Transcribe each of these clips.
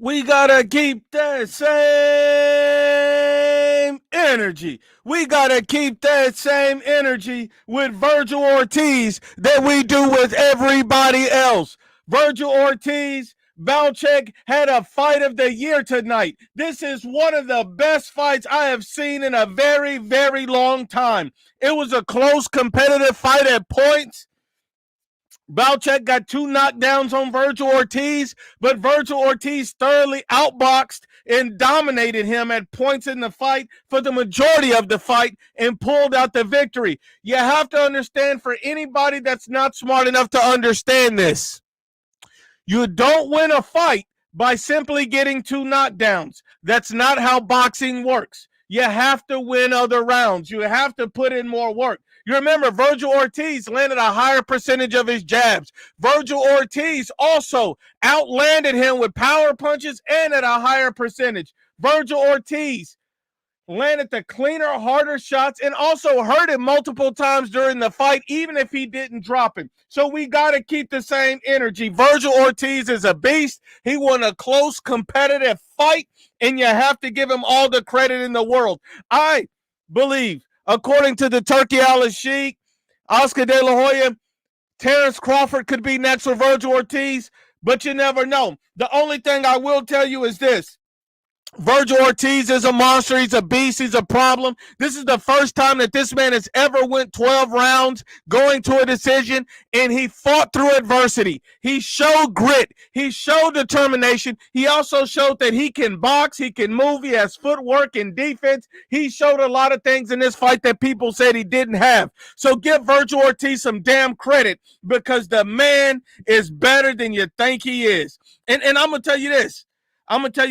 We gotta keep that same energy. We gotta keep that same energy with Vergil Ortiz that we do with everybody else. Vergil Ortiz, Belichick had a fight of the year tonight. This is one of the best fights I have seen in a very, very long time. It was a close, competitive fight at points. Belichick got two knockdowns on Vergil Ortiz, but Vergil Ortiz thoroughly outboxed and dominated him at points in the fight for the majority of the fight and pulled out the victory. You have to understand, for anybody that's not smart enough to understand this, you don't win a fight by simply getting two knockdowns. That's not how boxing works. You have to win other rounds. You have to put in more work. You remember, Vergil Ortiz landed a higher percentage of his jabs. Vergil Ortiz also outlanded him with power punches and at a higher percentage. Vergil Ortiz landed the cleaner, harder shots and also hurt him multiple times during the fight, even if he didn't drop him. So we got to keep the same energy. Vergil Ortiz is a beast. He won a close, competitive fight, and you have to give him all the credit in the world. I believe, according to the Turkey Sheik, Oscar De La Hoya, Terence Crawford could be next for Vergil Ortiz, but you never know. The only thing I will tell you is this. Vergil Ortiz is a monster. He's a beast. He's a problem. This is the first time that this man has ever went 12 rounds going to a decision, and he fought through adversity. He showed grit. He showed determination. He also showed that he can box. He can move. He has footwork and defense. He showed a lot of things in this fight that people said he didn't have. So give Vergil Ortiz some damn credit, because the man is better than you think he is. And I'm going to tell you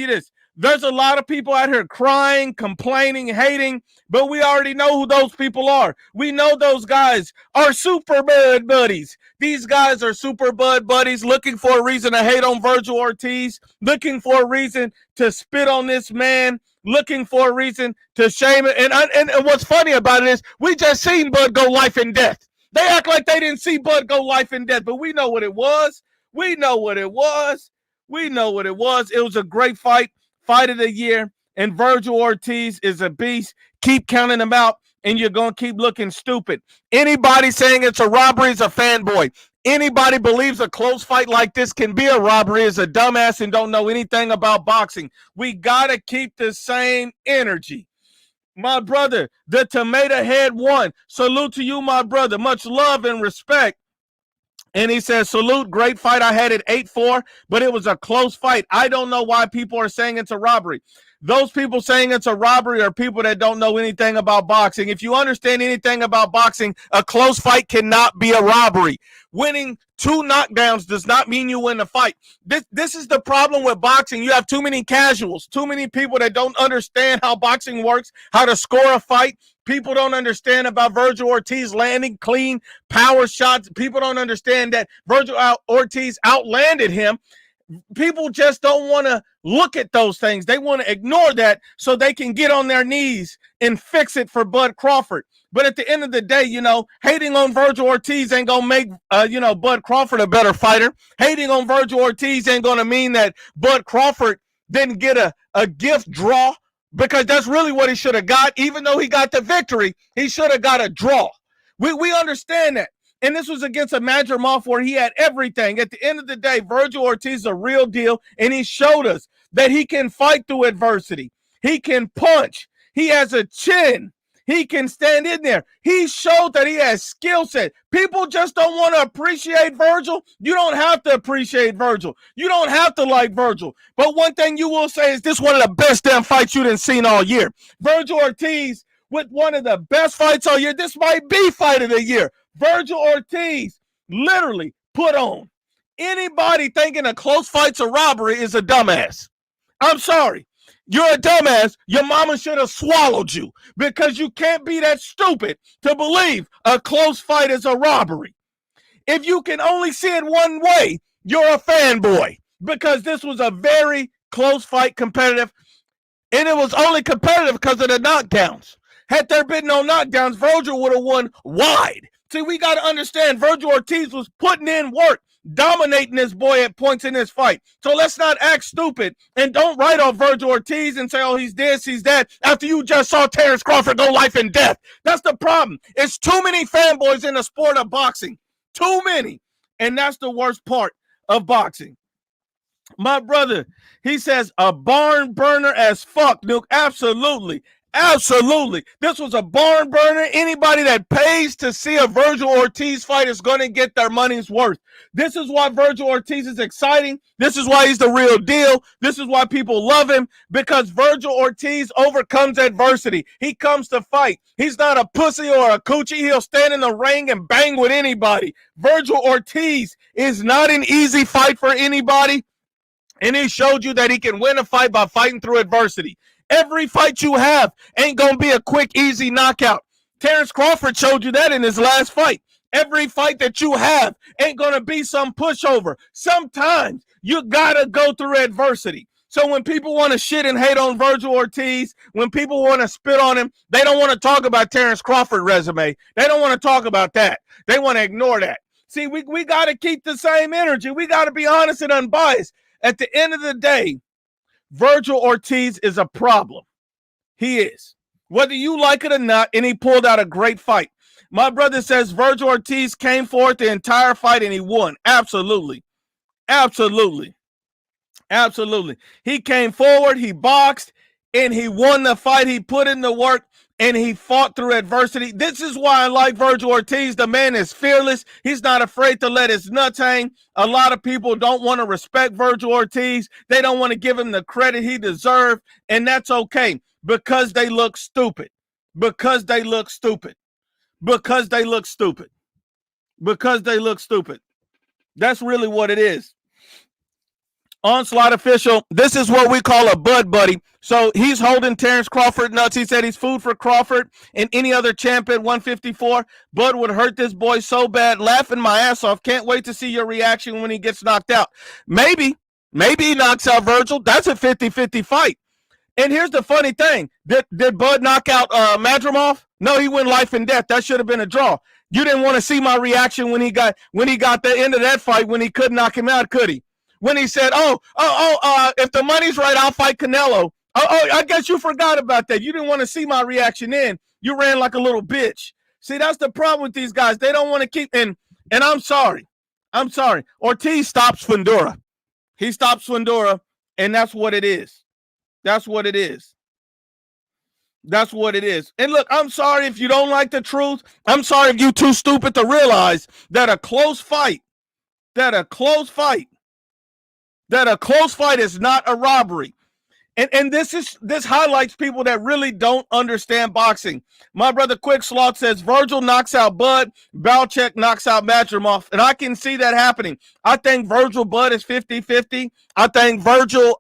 this. There's a lot of people out here crying, complaining, hating, but we already know who those people are. We know those guys are super Bud buddies. These guys are super Bud buddies looking for a reason to hate on Vergil Ortiz, looking for a reason to spit on this man, looking for a reason to shame it. And what's funny about it is we just seen Bud go life and death. They act like they didn't see Bud go life and death, but we know what it was. It was a great fight. Fight of the year, and Vergil Ortiz is a beast. Keep counting them out, and you're going to keep looking stupid. Anybody saying it's a robbery is a fanboy. Anybody believes a close fight like this can be a robbery is a dumbass and don't know anything about boxing. We got to keep the same energy. My brother, the Tomato Head won. Salute to you, my brother. Much love and respect. And he says, salute, great fight. I had it 8-4, but it was a close fight. I don't know why people are saying it's a robbery. Those people saying it's a robbery are people that don't know anything about boxing. If you understand anything about boxing, a close fight cannot be a robbery. Winning two knockdowns does not mean you win the fight. This is the problem with boxing. You have too many casuals, too many people that don't understand how boxing works, how to score a fight. People don't understand about Vergil Ortiz landing clean power shots. People don't understand that Vergil Ortiz outlanded him. People just don't want to look at those things. They want to ignore that so they can get on their knees and fix it for Bud Crawford. But at the end of the day, hating on Vergil Ortiz ain't going to make, Bud Crawford a better fighter. Hating on Vergil Ortiz ain't going to mean that Bud Crawford didn't get a gift draw, because that's really what he should have got. Even though he got the victory, he should have got a draw. We understand that. And this was against a Madrimov where he had everything. At the end of the day, Vergil Ortiz is a real deal, and he showed us that he can fight through adversity. He can punch. He has a chin. He can stand in there. He showed that he has skill set. People just don't want to appreciate Vergil. You don't have to appreciate Vergil. You don't have to like Vergil. But one thing you will say is this one of the best damn fights you done seen all year. Vergil Ortiz with one of the best fights all year. This might be fight of the year. Vergil Ortiz literally put on. Anybody thinking a close fight's a robbery is a dumbass. I'm sorry. You're a dumbass. Your mama should have swallowed you, because you can't be that stupid to believe a close fight is a robbery. If you can only see it one way, you're a fanboy, because this was a very close fight, competitive, and it was only competitive because of the knockdowns. Had there been no knockdowns, Vergil would have won wide. See, we got to understand Vergil Ortiz was putting in work. dominating this boy at points in this fight. So let's not act stupid and don't write off Vergil Ortiz and say, oh, he's this, he's that, after you just saw Terence Crawford go life and death. That's the problem. It's too many fanboys in the sport of boxing. Too many. And that's the worst part of boxing. My brother, he says, a barn burner as fuck, Nuke. Absolutely. Absolutely. This was a barn burner. Anybody that pays to see a Vergil Ortiz fight is going to get their money's worth. This is why Vergil Ortiz is exciting. This is why he's the real deal. This is why people love him, because Vergil Ortiz overcomes adversity. He comes to fight. He's not a pussy or a coochie. He'll stand in the ring and bang with anybody. Vergil Ortiz is not an easy fight for anybody, and he showed you that he can win a fight by fighting through adversity. Every fight you have ain't going to be a quick, easy knockout. Terence Crawford showed you that in his last fight. Every fight that you have ain't going to be some pushover. Sometimes you got to go through adversity. So when people want to shit and hate on Vergil Ortiz, when people want to spit on him, they don't want to talk about Terence Crawford resume. They don't want to talk about that. They want to ignore that. See, we got to keep the same energy. We got to be honest and unbiased. At the end of the day, Vergil Ortiz is a problem. He is. Whether you like it or not, and he pulled out a great fight. My brother says Vergil Ortiz came forward the entire fight and he won. Absolutely. Absolutely. Absolutely. He came forward, he boxed, and he won the fight. He put in the work, and he fought through adversity. This is why I like Vergil Ortiz. The man is fearless. He's not afraid to let his nuts hang. A lot of people don't want to respect Vergil Ortiz. They don't want to give him the credit he deserves, and that's okay, because they look stupid. Because they look stupid. Because they look stupid. Because they look stupid. That's really what it is. Onslaught official, this is what we call a Bud buddy. So he's holding Terence Crawford nuts. He said he's food for Crawford and any other champ at 154. Bud would hurt this boy so bad, laughing my ass off. Can't wait to see your reaction when he gets knocked out. Maybe he knocks out Vergil. That's a 50-50 fight. And here's the funny thing. Did Bud knock out Madrimov? No, he went life and death. That should have been a draw. You didn't want to see my reaction when he got the end of that fight, when he couldn't knock him out, could he? When he said, if the money's right, I'll fight Canelo. I guess you forgot about that. You didn't want to see my reaction then. You ran like a little bitch. See, that's the problem with these guys. They don't want to keep, and I'm sorry. I'm sorry. Ortiz stops Fundora. He stops Fundora, and that's what it is. That's what it is. That's what it is. And look, I'm sorry if you don't like the truth. I'm sorry if you're too stupid to realize that a close fight is not a robbery. And this highlights people that really don't understand boxing. My brother Quick Sloth says Vergil knocks out Bud, Balchek knocks out Madrimov, and I can see that happening. I think Vergil Bud is 50-50. I think Vergil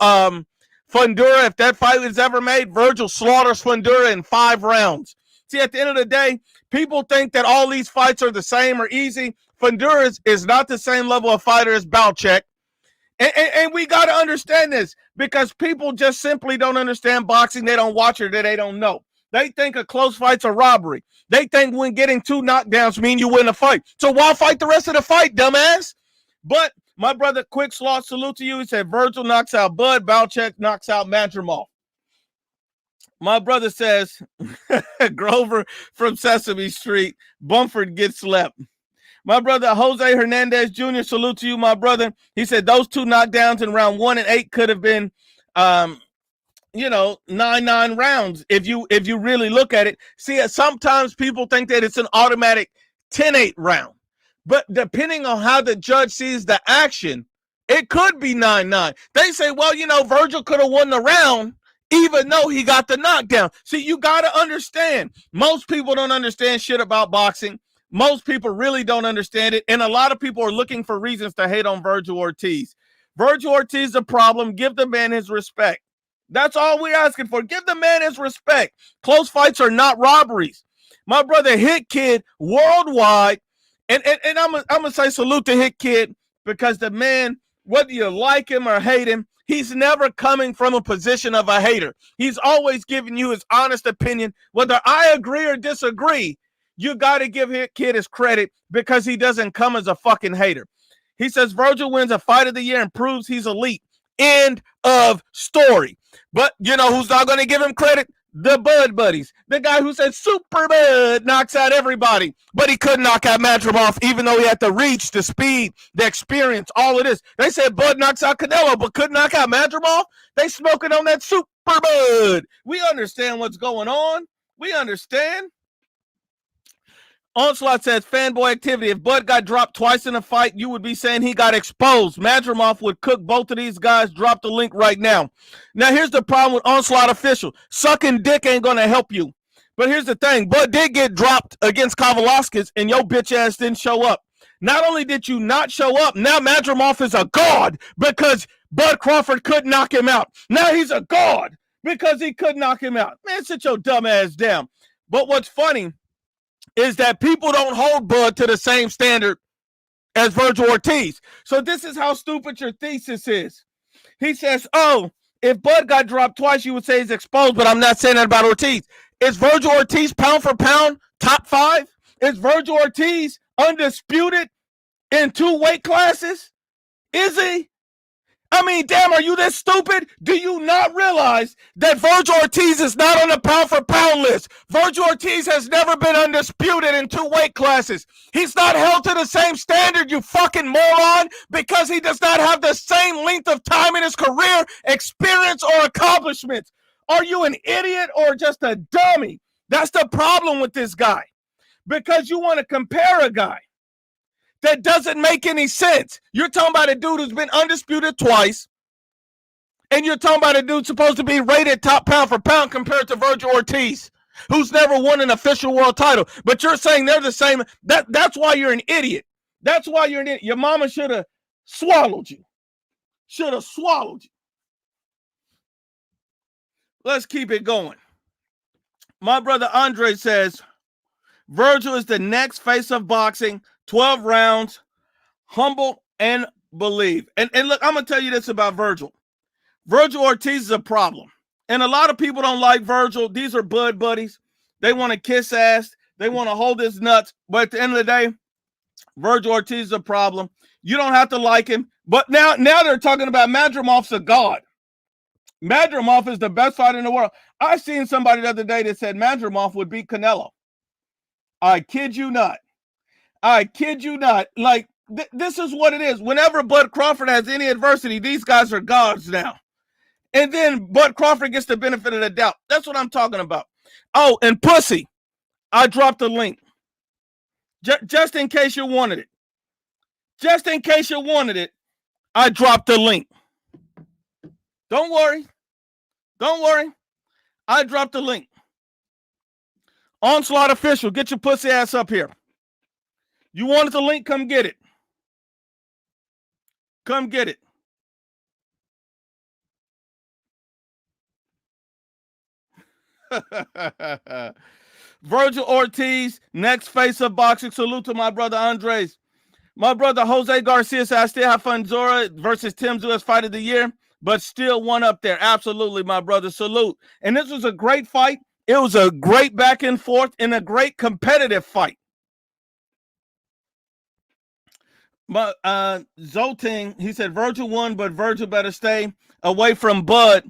Fundora, if that fight is ever made, Vergil slaughters Fundora in 5 rounds. See, at the end of the day, people think that all these fights are the same or easy. Fundora is not the same level of fighter as Balchek. And we got to understand this, because people just simply don't understand boxing. They don't watch it, they don't know. They think a close fight's a robbery. They think when getting 2 knockdowns mean you win a fight. So why fight the rest of the fight, dumbass? But my brother Quick Sloth, salute to you. He said Vergil knocks out Bud, Balchek knocks out Madrimov. My brother says Grover from Sesame Street, Bumford gets slept. My brother Jose Hernandez Jr., salute to you, my brother. He said those 2 knockdowns in round 1 and 8 could have been, 9-9 rounds if you really look at it. See, sometimes people think that it's an automatic 10-8 round. But depending on how the judge sees the action, it could be 9-9. They say, well, Vergil could have won the round even though he got the knockdown. See, you got to understand, most people don't understand shit about boxing. Most people really don't understand it, and a lot of people are looking for reasons to hate on Vergil Ortiz. Vergil Ortiz is a problem. Give the man his respect. That's all we're asking for. Give the man his respect. Close fights are not robberies. My brother Hit Kid worldwide, and I'm gonna say salute to Hit Kid, because the man, whether you like him or hate him, he's never coming from a position of a hater. He's always giving you his honest opinion. Whether I agree or disagree, you got to give Hit Kid his credit, because he doesn't come as a fucking hater. He says Vergil wins a fight of the year and proves he's elite. End of story. But you know who's not going to give him credit? The Bud Buddies. The guy who said Super Bud knocks out everybody. But he couldn't knock out Madrimov, even though he had the reach, the speed, the experience, all of this. They said Bud knocks out Canelo, but couldn't knock out Madrimov. They smoking on that Super Bud. We understand what's going on. We understand. Onslaught says, fanboy activity. If Bud got dropped twice in a fight, you would be saying he got exposed. Madrimov would cook both of these guys. Drop the link right now. Now, here's the problem with Onslaught official. Sucking dick ain't going to help you. But here's the thing. Bud did get dropped against Kavalauskas, and your bitch ass didn't show up. Not only did you not show up, now Madrimov is a god because Bud Crawford couldn't knock him out. Now he's a god because he couldn't knock him out. Man, sit your dumb ass down. But what's funny is that people don't hold Bud to the same standard as Vergil Ortiz. So this is how stupid your thesis is. He says, oh, if Bud got dropped twice, you would say he's exposed, but I'm not saying that about Ortiz. Is Vergil Ortiz pound for pound top 5? Is Vergil Ortiz undisputed in 2 weight classes? Is he? I mean, damn, are you this stupid? Do you not realize that Vergil Ortiz is not on the pound-for-pound list? Vergil Ortiz has never been undisputed in 2 weight classes. He's not held to the same standard, you fucking moron, because he does not have the same length of time in his career, experience, or accomplishments. Are you an idiot or just a dummy? That's the problem with this guy. Because you want to compare a guy that doesn't make any sense. You're talking about a dude who's been undisputed twice, and you're talking about a dude supposed to be rated top pound for pound compared to Vergil Ortiz, who's never won an official world title. But you're saying they're the same. That's why you're an idiot. That's why you're an idiot. Your mama should have swallowed you. Should have swallowed you. Let's keep it going. My brother Andre says, Vergil is the next face of boxing. 12 rounds, humble and believe. And look, I'm going to tell you this about Vergil. Vergil Ortiz is a problem. And a lot of people don't like Vergil. These are Bud buddies. They want to kiss ass. They want to hold his nuts. But at the end of the day, Vergil Ortiz is a problem. You don't have to like him. But now they're talking about Madrimov's a god. Madrimov is the best fighter in the world. I seen somebody the other day that said Madrimov would beat Canelo. I kid you not. I kid you not. Like, this is what it is. Whenever Bud Crawford has any adversity, these guys are gods now. And then Bud Crawford gets the benefit of the doubt. That's what I'm talking about. Oh, and pussy. I dropped the link. Just in case you wanted it. Just in case you wanted it, I dropped the link. Don't worry. Don't worry. I dropped the link. Onslaught official, get your pussy ass up here. You wanted the link? Come get it. Come get it. Vergil Ortiz, next face of boxing. Salute to my brother Andres. My brother Jose Garcia said, I still have fun. Zora versus Tim Zua's fight of the year, but still one up there. Absolutely, my brother. Salute. And this was a great fight. It was a great back and forth and a great competitive fight. But Zolting, he said Vergil won, but Vergil better stay away from Bud.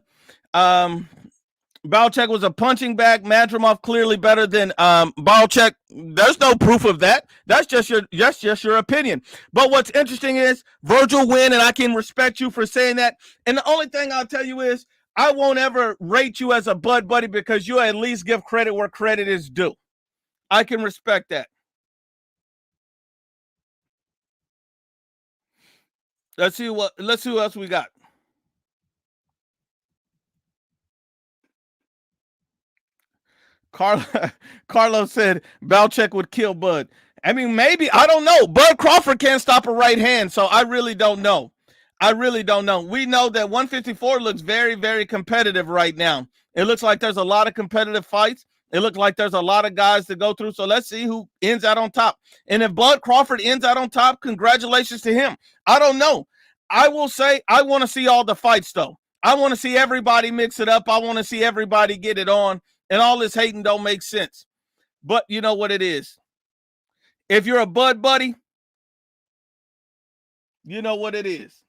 Balchek was a punching bag. Madrimov clearly better than Balchek. There's no proof of that. That's just your opinion. But what's interesting is Vergil win, and I can respect you for saying that. And the only thing I'll tell you is I won't ever rate you as a Bud buddy because you at least give credit where credit is due. I can respect that. Let's see who else we got. Carlos said Balchek would kill Bud. I mean, maybe. I don't know. Bud Crawford can't stop a right hand, so I really don't know. I really don't know. We know that 154 looks very, very competitive right now. It looks like there's a lot of competitive fights. It looks like there's a lot of guys to go through. So let's see who ends out on top. And if Bud Crawford ends out on top, congratulations to him. I don't know. I will say I want to see all the fights, though. I want to see everybody mix it up. I want to see everybody get it on. And all this hating don't make sense. But you know what it is. If you're a Bud buddy, You know what it is.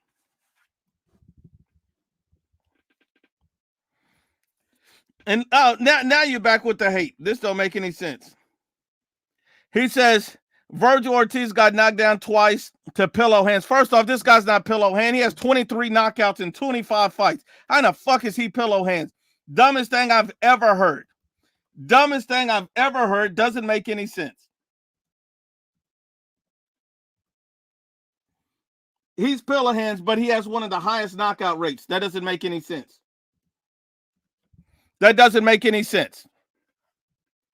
And now you're back with the hate. This don't make any sense. He says Vergil Ortiz got knocked down twice to pillow hands. First off, this guy's not pillow hand. He has 23 knockouts in 25 fights. How in the fuck is he pillow hands? Dumbest thing I've ever heard. Dumbest thing I've ever heard. Doesn't make any sense. He's pillow hands, but he has one of the highest knockout rates. That doesn't make any sense. That doesn't make any sense.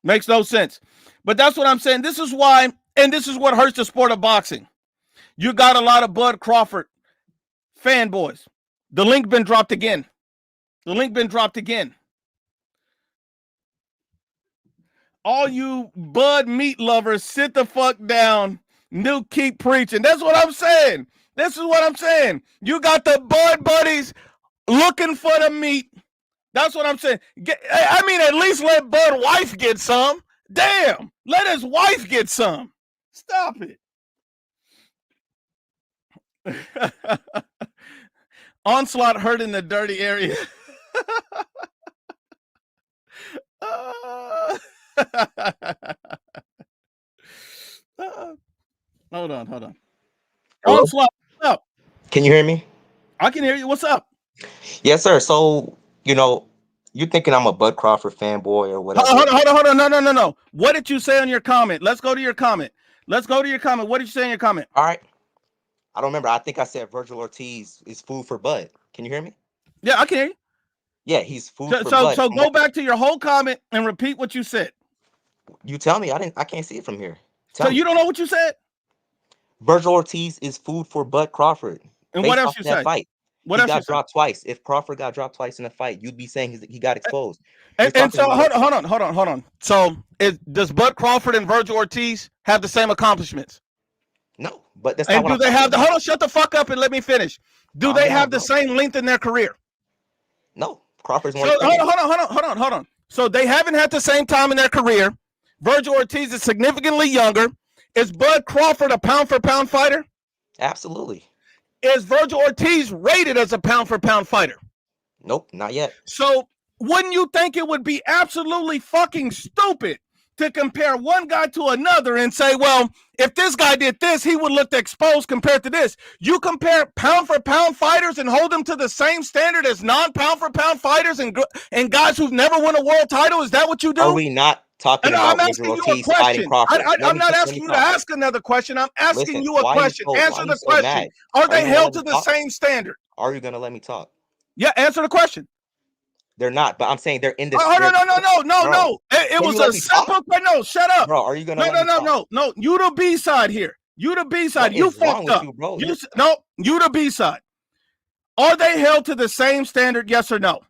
Makes no sense. But that's what I'm saying. This is why, and this is what hurts the sport of boxing. You got a lot of Bud Crawford fanboys. The link been dropped again. The link been dropped again. All you Bud meat lovers, sit the fuck down. New keep preaching. That's what I'm saying. This is what I'm saying. You got the Bud buddies looking for the meat. That's what I'm saying. I mean, at least let Bud wife get some. Damn. Let his wife get some. Stop it. Onslaught hurt in the dirty area. Hold on. Hello? Onslaught, what's up? Can you hear me? I can hear you. What's up? Yes, sir. So, you're thinking I'm a Bud Crawford fanboy or whatever. Hold on. No. What did you say on your comment? Let's go to your comment. What did you say in your comment? All right. I don't remember. I think I said Vergil Ortiz is food for Bud. Can you hear me? Yeah, I can hear you. Yeah, he's food for Bud. So go back to your whole comment and repeat what you said. You tell me. I can't see it from here. You don't know what you said? Vergil Ortiz is food for Bud Crawford. And what else you say? Fight. What else he got dropped twice. If Crawford got dropped twice in a fight, you'd be saying he got exposed. And so hold on. So does Bud Crawford and Vergil Ortiz have the same accomplishments? No, but that's not what do they have the hold on, shut the fuck up and let me finish. Do they have the same length in their career? No. Crawford's more. Hold on. So they haven't had the same time in their career. Vergil Ortiz is significantly younger. Is Bud Crawford a pound for pound fighter? Absolutely. Is Vergil Ortiz rated as a pound for pound fighter? Nope, not yet. So wouldn't you think it would be absolutely fucking stupid to compare one guy to another and say, well, if this guy did this, he would look exposed compared to this? You compare pound for pound fighters and hold them to the same standard as non-pound for pound fighters and guys who've never won a world title? Is that what you do? Are we not talking about Vergil Ortiz fighting Crawford? I'm not asking you to ask another question. I'm asking you a question. Answer the question. Are they held to the same standard? Are you going to let me talk? Yeah, answer the question. They're not, but I'm saying they're in this. No. It was a simple question. No, shut up. Bro, are you going to No. You the B side here. You the B side. You fucked up. You the B side. Are they held to the same standard? Yes or no?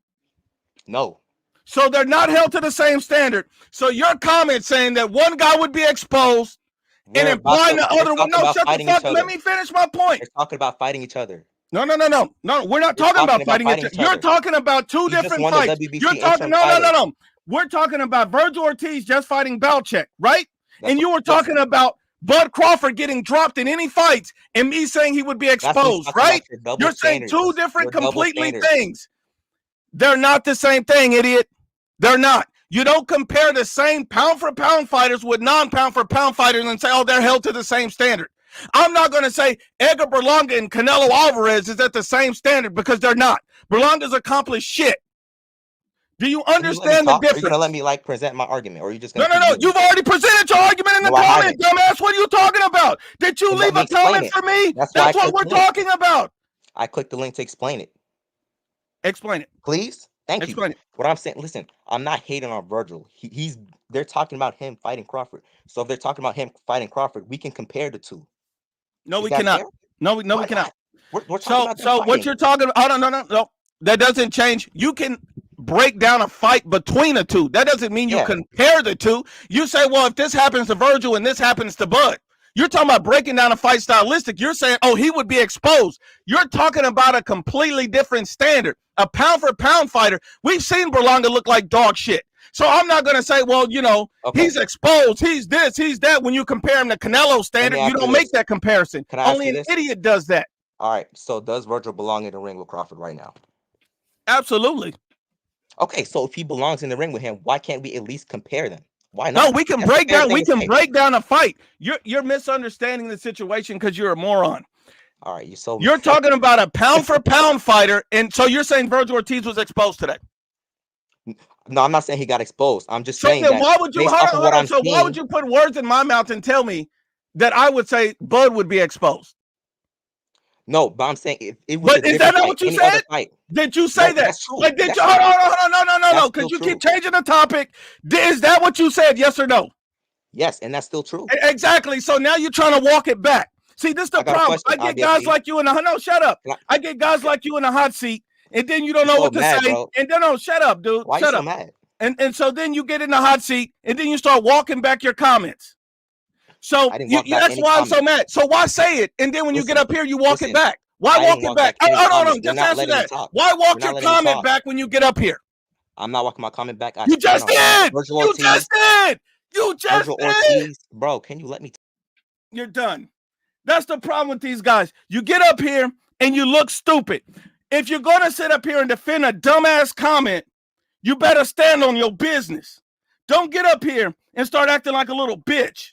No. So they're not held to the same standard. So your comment saying that one guy would be exposed and implying the other one. No, shut the fuck. Let me finish my point. They're talking about fighting each other. No. We're not talking about fighting each other. You're talking about two different fights. You're talking no. We're talking about Vergil Ortiz just fighting Belichick, right? And you were talking about Bud Crawford getting dropped in any fights and me saying he would be exposed, right? You're saying two different completely things. They're not the same thing, idiot. They're not. You don't compare the same pound for pound fighters with non-pound for pound fighters and say, oh, they're held to the same standard. I'm not going to say Edgar Berlanga and Canelo Alvarez is at the same standard because they're not. Berlanga's accomplished shit. Do you understand the difference? Are you going to let me present my argument, or are you just going to? No. You've already presented your argument in the comment, dumbass. What are you talking about? Did you leave a comment for me? That's what we're talking about. I clicked the link to explain it. Explain it. Please? Thank Explain you. What I'm saying, listen, I'm not hating on Vergil. They're talking about him fighting Crawford. So if they're talking about him fighting Crawford, we can compare the two. No, we cannot. Fair? No, we cannot. We're talking about so what you're talking about? No. That doesn't change. You can break down a fight between the two. That doesn't mean you compare the two. You say, well, if this happens to Vergil and this happens to Bud, you're talking about breaking down a fight stylistic. You're saying, oh, he would be exposed. You're talking about a completely different standard. A pound for pound fighter. We've seen Berlanga look like dog shit. So I'm not going to say, well, he's exposed. He's this, he's that. When you compare him to Canelo standard, you don't make that comparison. Only an idiot does that. All right. So does Vergil belong in the ring with Crawford right now? Absolutely. Okay. So if he belongs in the ring with him, why can't we at least compare them? Why No, not? we can That's a break fair down. thing We to can say. break down a fight. You're misunderstanding the situation because you're a moron. All right. You're so You're mad. talking about a pound for pound fighter, and so you're saying Vergil Ortiz was exposed today. No, I'm not saying he got exposed. I'm just So saying then that why would you based hold off on, of hold what on. I'm So why would seeing. you put words in my mouth and tell me that I would say Bud would be exposed? No, but I'm saying if it was a But is that different not fight, what you any other said? fight. Did you say No, that? that's true. Like, did you? That's Hold true. on, hold on, no, That's because still you keep true. changing the topic. Is that what you said? Yes or no? Yes, and that's still true. Exactly. So now you're trying to walk it back. See, this is the I got a problem. question, I get guys IBFE. like you in the no, shut up. Can I, I get guys can, like you in the hot seat, and then you don't you're know so what to mad, say. bro. And then no, shut up, dude. Why are you Shut so up. mad? And so then you get in the hot seat, and then you start walking back your comments. So I didn't walk back that's any why I'm so comments. mad. So why say it? And then when you get Listen, up here, you walk it listen. back. Why I walk didn't it walk back back? any Hold comments. on. You're Just not answer letting me that. talk. Why You're walk not your letting me comment talk. back when you get up here? I'm not walking my comment back. I You stand just on it. did. Vergil You Ortiz. just did. You just Vergil did. Ortiz. Bro, can you let me talk? You're done. That's the problem with these guys. You get up here and you look stupid. If you're going to sit up here and defend a dumbass comment, you better stand on your business. Don't get up here and start acting like a little bitch.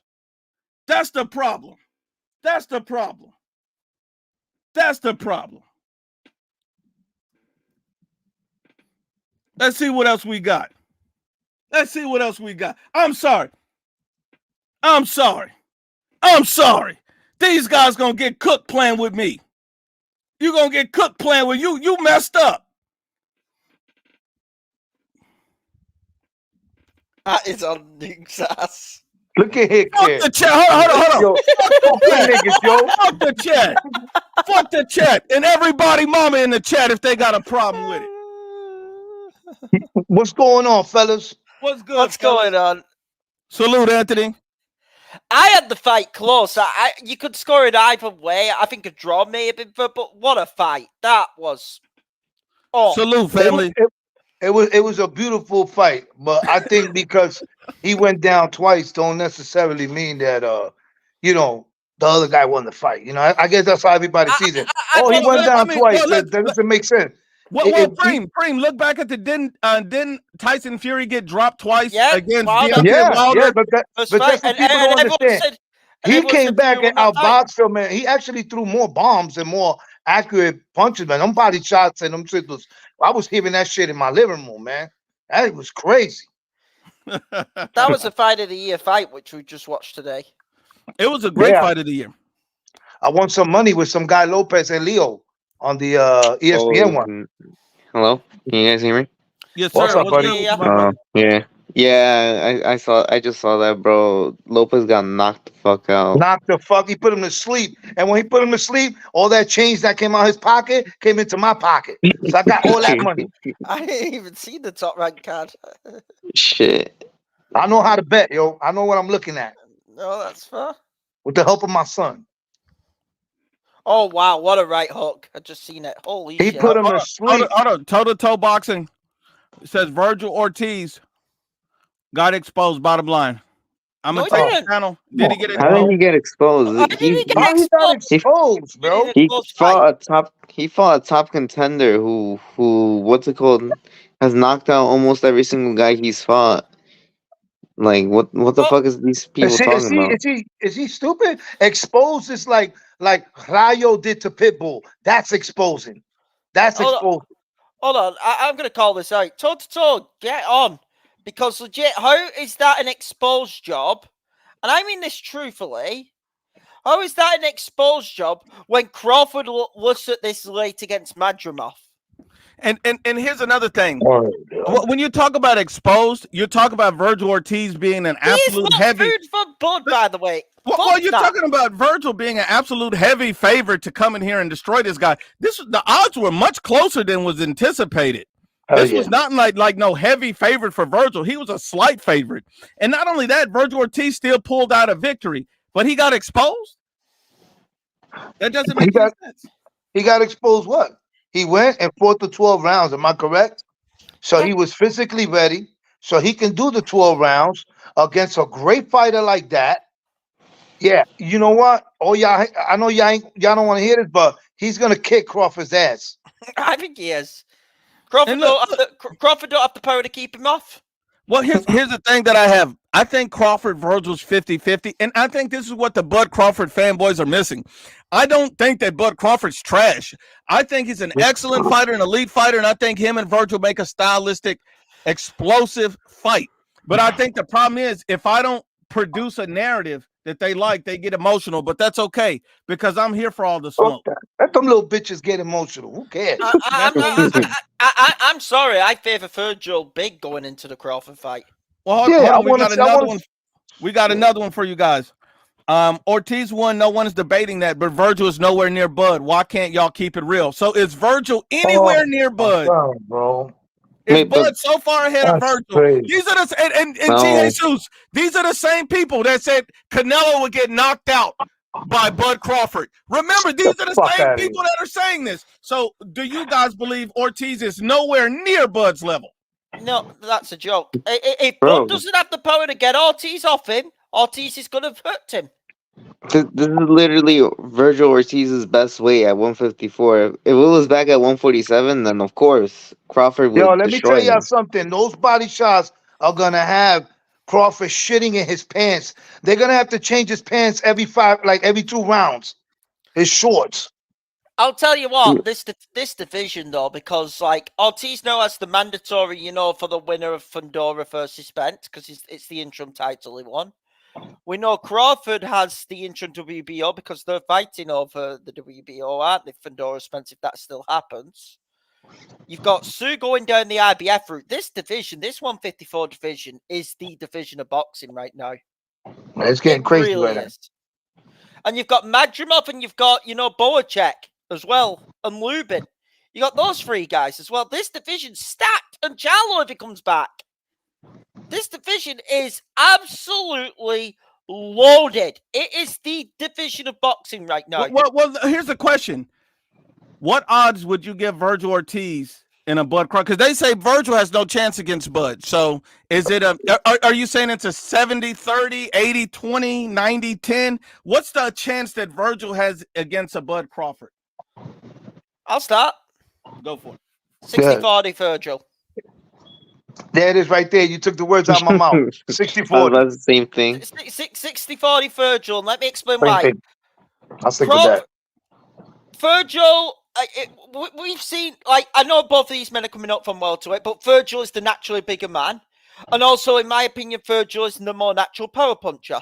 That's the problem. That's the problem. That's the problem. Let's see what else we got. Let's see what else we got. I'm sorry. I'm sorry. I'm sorry. These guys gonna get cooked playing with me. You gonna get cooked playing with you. You messed up. That is on Nuke's ass. Look at here, Fuck kid. the chat. Hold on. Yo, fuck them niggas, yo. Fuck the chat. Fuck the chat. And everybody mama in the chat if they got a problem with it. What's going on, fellas? What's good, What's fellas? going on? Salute, Anthony. I had the fight close. You could score it either way. I think a draw may have been fair, but what a fight that was! Oh, Salute, family. It was a beautiful fight, but I think because he went down twice don't necessarily mean that you know, the other guy won the fight. You know, I guess that's how everybody sees it. I Oh, he thought went that- down twice. That let's- doesn't make sense. Well, Preem, look back at the didn't Tyson Fury get dropped twice Yeah, against Wilder. Deontay Wilder? but First that's fight, what people don't everyone understand. said- He everyone came said back Fury and won that fight. outboxed him, man. He actually threw more bombs and more accurate punches, man. Them body shots and them shit was. I was hearing that shit in my living room, man. That was crazy. That was a fight of the year fight, which we just watched today. It was a great Yeah. fight of the year. I won some money with some guy Lopez and Leo on the ESPN one. Hello, can you guys hear me? Yes, What's sir. up, buddy? good with you, Yeah. my brother? Yeah. I just saw that, bro. Lopez got knocked the fuck out. Knocked the fuck. He put him to sleep, and when he put him to sleep, all that change that came out his pocket came into my pocket. So I got all that money. I didn't even see the top rank card. Shit. I know how to bet, yo. I know what I'm looking at No, that's fair. with the help of my son. Oh wow, what a right hook! I just seen it. Holy He shit! put him to sleep. Hold on. Toe-to-toe boxing. It says Vergil Ortiz got exposed, bottom line. I'm No, going to he take the didn't. channel. Did he get How did exposed? he get exposed? How did he get How he got exposed, bro? He He Close fought a top contender who what's it called, has knocked out almost every single guy he's fought. Like what the Well, fuck is these people talking about? Is he stupid? Exposed is like Rayo did to Pitbull. That's exposing. That's Hold on. exposing. Hold on, I'm gonna call this out. Toe to toe, get on, because legit, how is that an exposed job? And I mean this truthfully. How is that an exposed job when Crawford looks at this late against Madrimov? And here's another thing. When you talk about exposed, you're talking about Vergil Ortiz being an absolute He's not heavy. food for Bud, by the way. Well, you're talking about Vergil being an absolute heavy favorite to come in here and destroy this guy. The odds were much closer than was anticipated. This was not like no heavy favorite for Vergil. He was a slight favorite. And not only that, Vergil Ortiz still pulled out a victory, but he got exposed. That doesn't make any sense. He got exposed what? He went and fought the 12 rounds. Am I correct? So he was physically ready. So he can do the 12 rounds against a great fighter like that. Yeah, you know what? Oh, y'all, I know y'all don't want to hear this, but he's gonna kick Crawford's ass. I think he is. Crawford And look, Crawford don't have the power to keep him off. well, here's the thing that I have. I think Crawford Vergil's 50-50, and I think this is what the Bud Crawford fanboys are missing. I don't think that Bud Crawford's trash. I think he's an excellent fighter, an elite fighter, and I think him and Vergil make a stylistic, explosive fight. But I think the problem is if I don't produce a narrative that they like, they get emotional. But that's okay because I'm here for all the smoke. Let them little bitches get emotional. Who cares? I'm sorry. I favor Vergil big going into the Crawford fight. Well, hold on. We got another one. We got another one for you guys. Ortiz won. No one is debating that, but Vergil is nowhere near Bud. Why can't y'all keep it real? So is Vergil anywhere near Bud? Bro. Is Bud so far ahead of Vergil? Crazy. These are the and G. Jesus. These are the same people that said Canelo would get knocked out by Bud Crawford. Remember, these are the same people that are saying this. So, do you guys believe Ortiz is nowhere near Bud's level? No, that's a joke. If Bud doesn't have the power to get Ortiz off him, Ortiz is going to hurt him. This is literally Vergil Ortiz's best weight at 154. If it was back at 147, then of course Crawford would. Yo, let me tell y'all him. something. Those body shots are gonna have Crawford shitting in his pants. They're gonna have to change his pants every 2 rounds. His shorts. I'll tell you what, this division though, because like Ortiz now has the mandatory, for the winner of Fundora versus Spence, because it's the interim title he won. We know Crawford has the interim WBO because they're fighting over the WBO, aren't they? Fundora Spence, if that still happens. You've got Sue going down the IBF route. This division, this 154 division, is the division of boxing right now. It's getting crazy right now. And you've got Madrimov and you've got, Boacek as well, and Lubin. You got those 3 guys as well. This division's stacked, and Charlo if he comes back. This division is absolutely loaded. It is the division of boxing right now. Well, here's the question. What odds would you give Vergil Ortiz in a Bud Crawford? Because they say Vergil has no chance against Bud. So is it are you saying it's a 70-30, 80-20, 90-10? What's the chance that Vergil has against a Bud Crawford? I'll start. Go for it. 60-40 Vergil. There it is right there. You took the words out of my mouth. 60-40. That's the same thing. 60-40 Vergil. And let me explain why. I'll stick with that. Vergil, we've seen, I know both of these men are coming up from welterweight, but Vergil is the naturally bigger man. And also, in my opinion, Vergil is the more natural power puncher.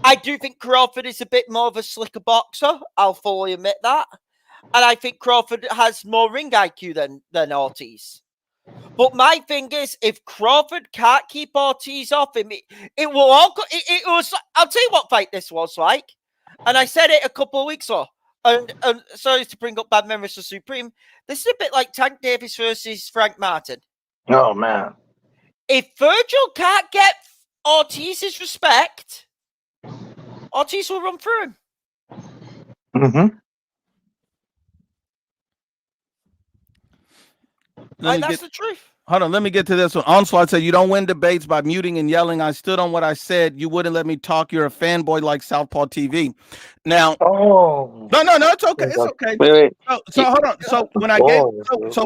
I do think Crawford is a bit more of a slicker boxer. I'll fully admit that. And I think Crawford has more ring IQ than Ortiz. But my thing is, if Crawford can't keep Ortiz off him, it will all go. It was. I'll tell you what fight this was like, and I said it a couple of weeks ago. And sorry to bring up bad memories for Supreme. This is a bit like Tank Davis versus Frank Martin. Oh man! If Vergil can't get Ortiz's respect, Ortiz will run through him. Mm-hmm. That's the truth. Hold on, let me get to this one. Onslaught said, you don't win debates by muting and yelling. I stood on what I said. You wouldn't let me talk. You're a fanboy like Southpaw TV. Now, no, it's okay. It's okay. Wait. So hold on. So when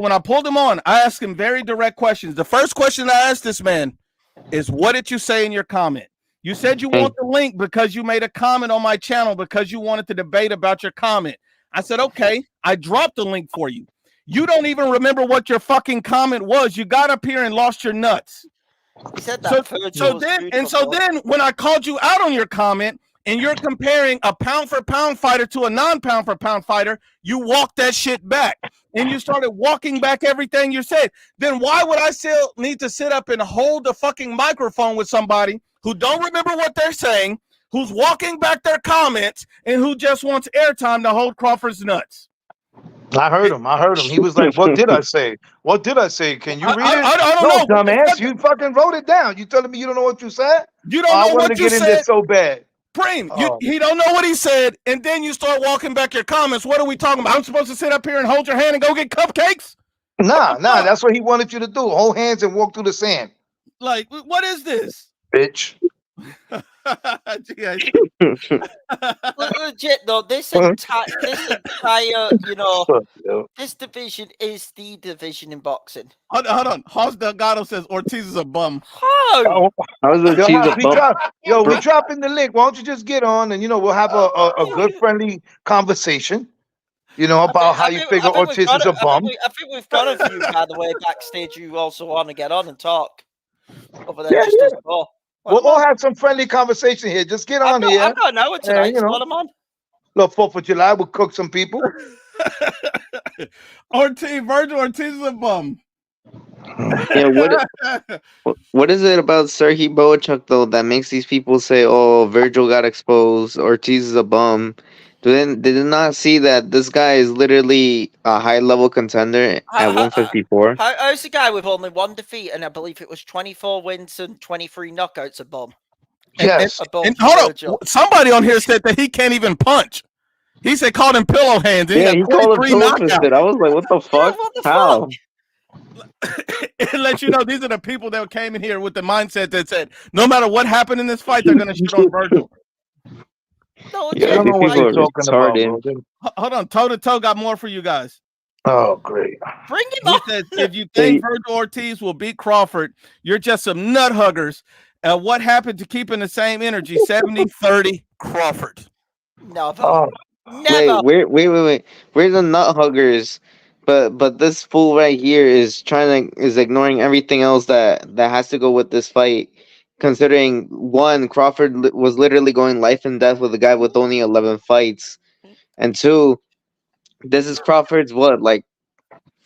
when I pulled him on, I asked him very direct questions. The first question I asked this man is, what did you say in your comment? You said you want the link because you made a comment on my channel because you wanted to debate about your comment. I said, okay, I dropped the link for you. You don't even remember what your fucking comment was. You got up here and lost your nuts. He said that. So then when I called you out on your comment and you're comparing a pound for pound fighter to a non-pound for pound fighter, you walked that shit back and you started walking back everything you said. Then why would I still need to sit up and hold the fucking microphone with somebody who don't remember what they're saying, who's walking back their comments, and who just wants airtime to hold Crawford's nuts? I heard him. He was like, what did I say? What did I say? Can you read it? I don't know. Dumbass. You fucking wrote it down. You telling me you don't know what you said? You don't know what you said. I wanted to get in there so bad. Preem, he don't know what he said, and then you start walking back your comments. What are we talking about? I'm supposed to sit up here and hold your hand and go get cupcakes? Nah, that's what he wanted you to do. Hold hands and walk through the sand. Like, what is this? Bitch. Legit though, this entire, this division is the division in boxing. Hold on. Hoss Delgado says Ortiz is a bum. How? How's the cheese a bump? We dropping the link. Why don't you just get on and we'll have a good friendly conversation. About how you figure Ortiz is a bum. I think we've got a few, by the way, backstage. You also want to get on and talk over there. Just We'll all have some friendly conversation here. Just get on here. I've got an hour tonight. What I'm on. Look, 4th of July, we'll cook some people. Vergil Ortiz is a bum. Yeah, what is it about Sergey Boachuk though that makes these people say, "Oh, Vergil got exposed, Ortiz is a bum"? Did they not see that this guy is literally a high-level contender at 154? How's the guy with only one defeat and I believe it was 24 wins and 23 knockouts a bum? Yes. And hold on, somebody on here said that he can't even punch. He said called him pillow hands. Yeah, he called him knockouts. I was like, what the fuck? How? It lets you know these are the people that came in here with the mindset that said no matter what happened in this fight, they're gonna shit on Vergil. No, yeah, I don't know what you're talking about, bro. Hold on, toe to toe got more for you guys. Oh, great. Bring him He on. said, if you think Vergil Ortiz will beat Crawford, you're just some nut huggers. What happened to keeping the same energy? 70-30 Crawford. Never. Never. Wait. We're the nut huggers. But this fool right here is ignoring everything else that has to go with this fight. Considering one, Crawford was literally going life and death with a guy with only 11 fights, and two, this is Crawford's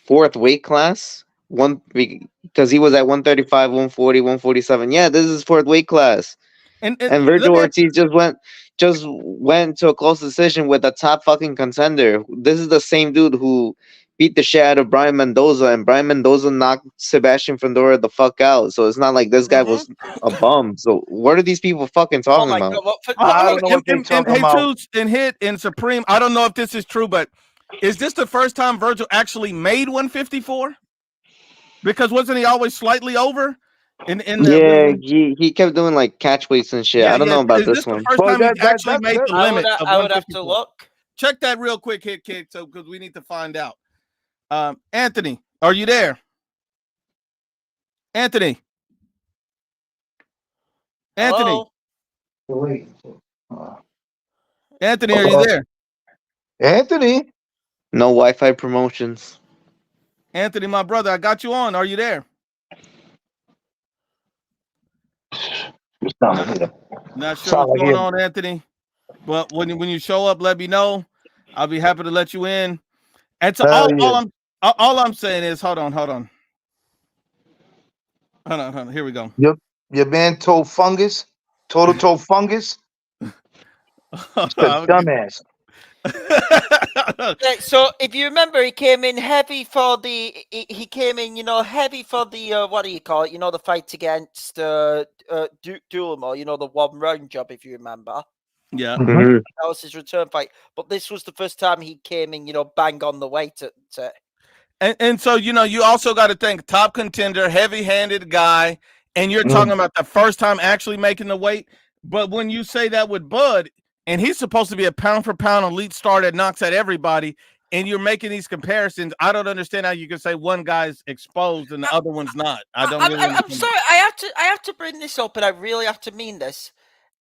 fourth weight class. Because he was at 135, 140, 147. Yeah, this is fourth weight class. And Vergil Ortiz just went to a close decision with a top fucking contender. This is the same dude who beat the shit out of Brian Mendoza, and Brian Mendoza knocked Sebastian Fundora the fuck out. So it's not like this guy was a bum. So what are these people fucking talking about? God, I don't know what they're talking about. And Hit and Supreme, I don't know if this is true, but is this the first time Vergil actually made 154? Because wasn't he always slightly over? He kept doing like catch weights and shit. I don't know about this one. First time he actually made the limit. I would have to look. Check that real quick, Hit Kick, because we need to find out. Anthony, are you there? Anthony. Hello? Anthony, are you there? Anthony? No Wi-Fi promotions. Anthony, my brother, I got you on. Are you there? Not sure what's going on, Anthony. But when you show up, let me know. I'll be happy to let you in. And so all I'm saying is, hold on. Here we go. Your man told Fungus, total fungus. Dumbass. So if you remember, he came in heavy for the what do you call it? The fight against Dulamo, the 1 round job, if you remember. Yeah. Mm-hmm. That was his return fight. But this was the first time he came in, bang on the weight at And so, you also got to think top contender, heavy-handed guy, and you're talking about the first time actually making the weight. But when you say that with Bud, and he's supposed to be a pound-for-pound elite star that knocks at everybody, and you're making these comparisons, I don't understand how you can say one guy's exposed and the other one's not. I'm sorry, I have to bring this up, and I really have to mean this.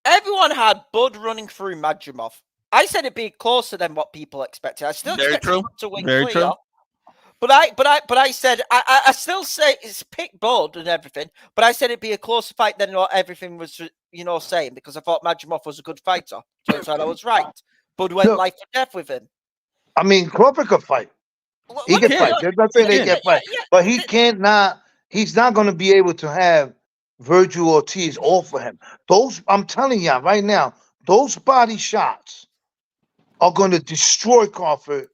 Everyone had Bud running through Madrimov. I said it'd be closer than what people expected. I still expect him to win clear. True. But I said I still say it's pick Bud and everything. But I said it'd be a closer fight than what everything was saying, because I thought Madrimov was a good fighter. Turns out I was right. Bud went life or death with him. I mean, Crawford could fight. He can fight. There's nothing they can fight. But he he's not going to be able to have Vergil Ortiz all for him. I'm telling you right now, those body shots are going to destroy Crawford.